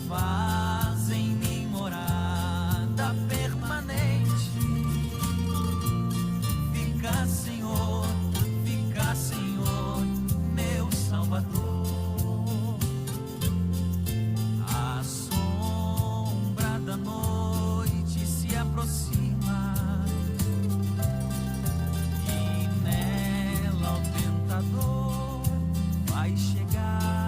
Faz em mim morada permanente. Fica, Senhor, meu Salvador. A sombra da noite se aproxima e nela o tentador vai chegar.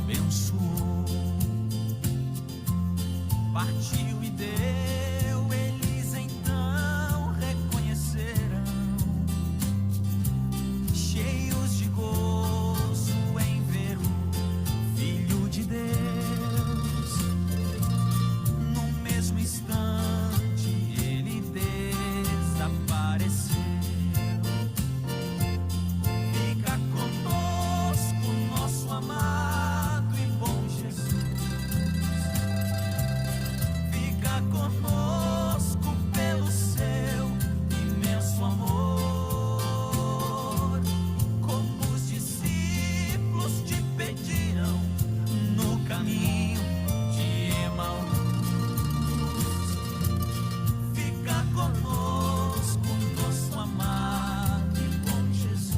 abençoou, partiu e deu, eles então reconheceram, cheios de gozo em ver o Filho de Deus. No mesmo instante ele desapareceu. Fica conosco, nosso amado e bom Jesus. Fica conosco pelo seu imenso amor. Como os discípulos te pediram no caminho de Emaús. Fica conosco, nosso amado e bom Jesus.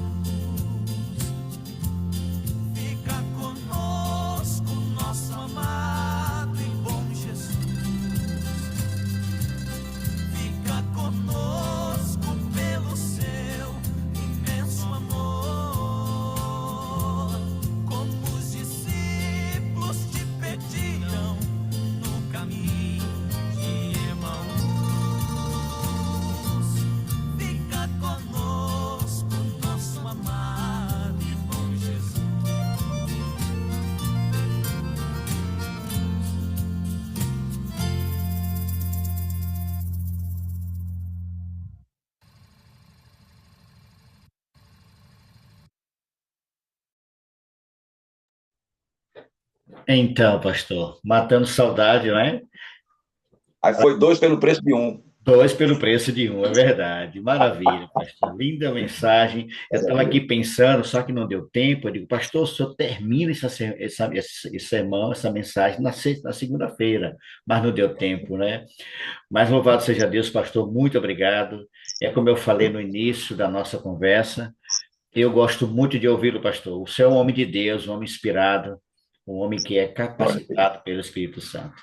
Fica conosco, nosso amado e bom Jesus. Fica conosco pelo seu imenso amor. Como os discípulos te pediram no caminho de Emaús. Fica conosco, nosso amado e bom Jesus. Então, pastor, matando saudade, não é? Aí foi 2 pelo preço de 1. 2 pelo preço de 1, é verdade. Maravilha, pastor. Linda mensagem. Eu estava aqui pensando, só que não deu tempo. Eu digo, pastor, o senhor termina esse sermão, essa mensagem na segunda-feira, mas não deu tempo, né? Mas louvado seja Deus, pastor, muito obrigado. É como eu falei no início da nossa conversa, eu gosto muito de ouvi-lo, pastor. O senhor é um homem de Deus, um homem inspirado, um homem que é capacitado pelo Espírito Santo.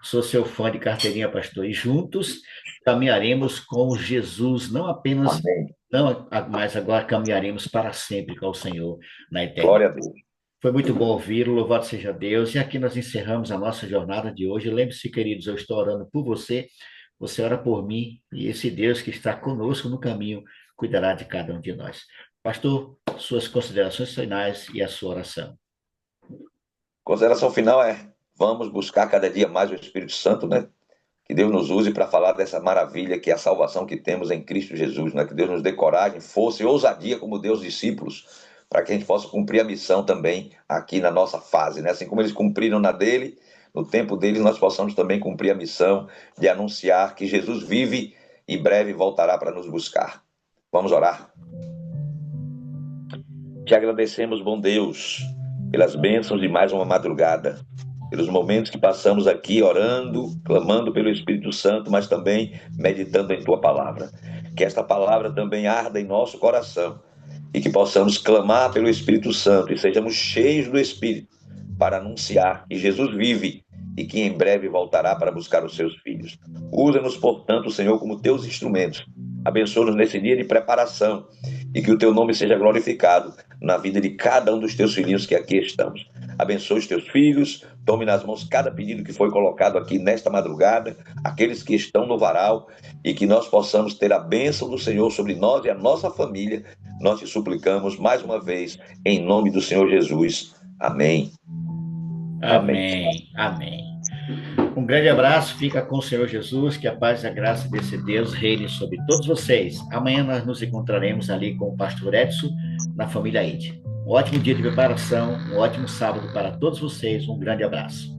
Sou seu fã de carteirinha, pastor, e juntos caminharemos com Jesus, não apenas, Amém. não, mas agora caminharemos para sempre com o Senhor na eternidade. Glória a Deus. Foi muito bom ouvi-lo, louvado seja Deus. E aqui nós encerramos a nossa jornada de hoje. Lembre-se, queridos, eu estou orando por você, você ora por mim, e esse Deus que está conosco no caminho cuidará de cada um de nós. Pastor, suas considerações finais e a sua oração. Consideração final é: vamos buscar cada dia mais o Espírito Santo, né? Que Deus nos use para falar dessa maravilha que é a salvação que temos em Cristo Jesus, né? Que Deus nos dê coragem, força e ousadia como Deus discípulos, para que a gente possa cumprir a missão também aqui na nossa fase, né? Assim como eles cumpriram na dele, no tempo deles, nós possamos também cumprir a missão de anunciar que Jesus vive e breve voltará para nos buscar. Vamos orar. Te agradecemos, bom Deus, pelas bênçãos de mais uma madrugada, pelos momentos que passamos aqui orando, clamando pelo Espírito Santo, mas também meditando em Tua palavra. Que esta palavra também arda em nosso coração e que possamos clamar pelo Espírito Santo e sejamos cheios do Espírito para anunciar que Jesus vive e que em breve voltará para buscar os seus filhos. Usa-nos, portanto, Senhor, como Teus instrumentos. Abençoa-nos nesse dia de preparação e que o Teu nome seja glorificado na vida de cada um dos Teus filhinhos que aqui estamos. Abençoe os Teus filhos, tome nas mãos cada pedido que foi colocado aqui nesta madrugada, aqueles que estão no varal, e que nós possamos ter a bênção do Senhor sobre nós e a nossa família. Nós te suplicamos mais uma vez, em nome do Senhor Jesus. Amém. Amém. Amém. Um grande abraço, fica com o Senhor Jesus, que a paz e a graça desse Deus reine sobre todos vocês. Amanhã nós nos encontraremos ali com o pastor Edson, na família Ide. Um ótimo dia de preparação, um ótimo sábado para todos vocês, um grande abraço.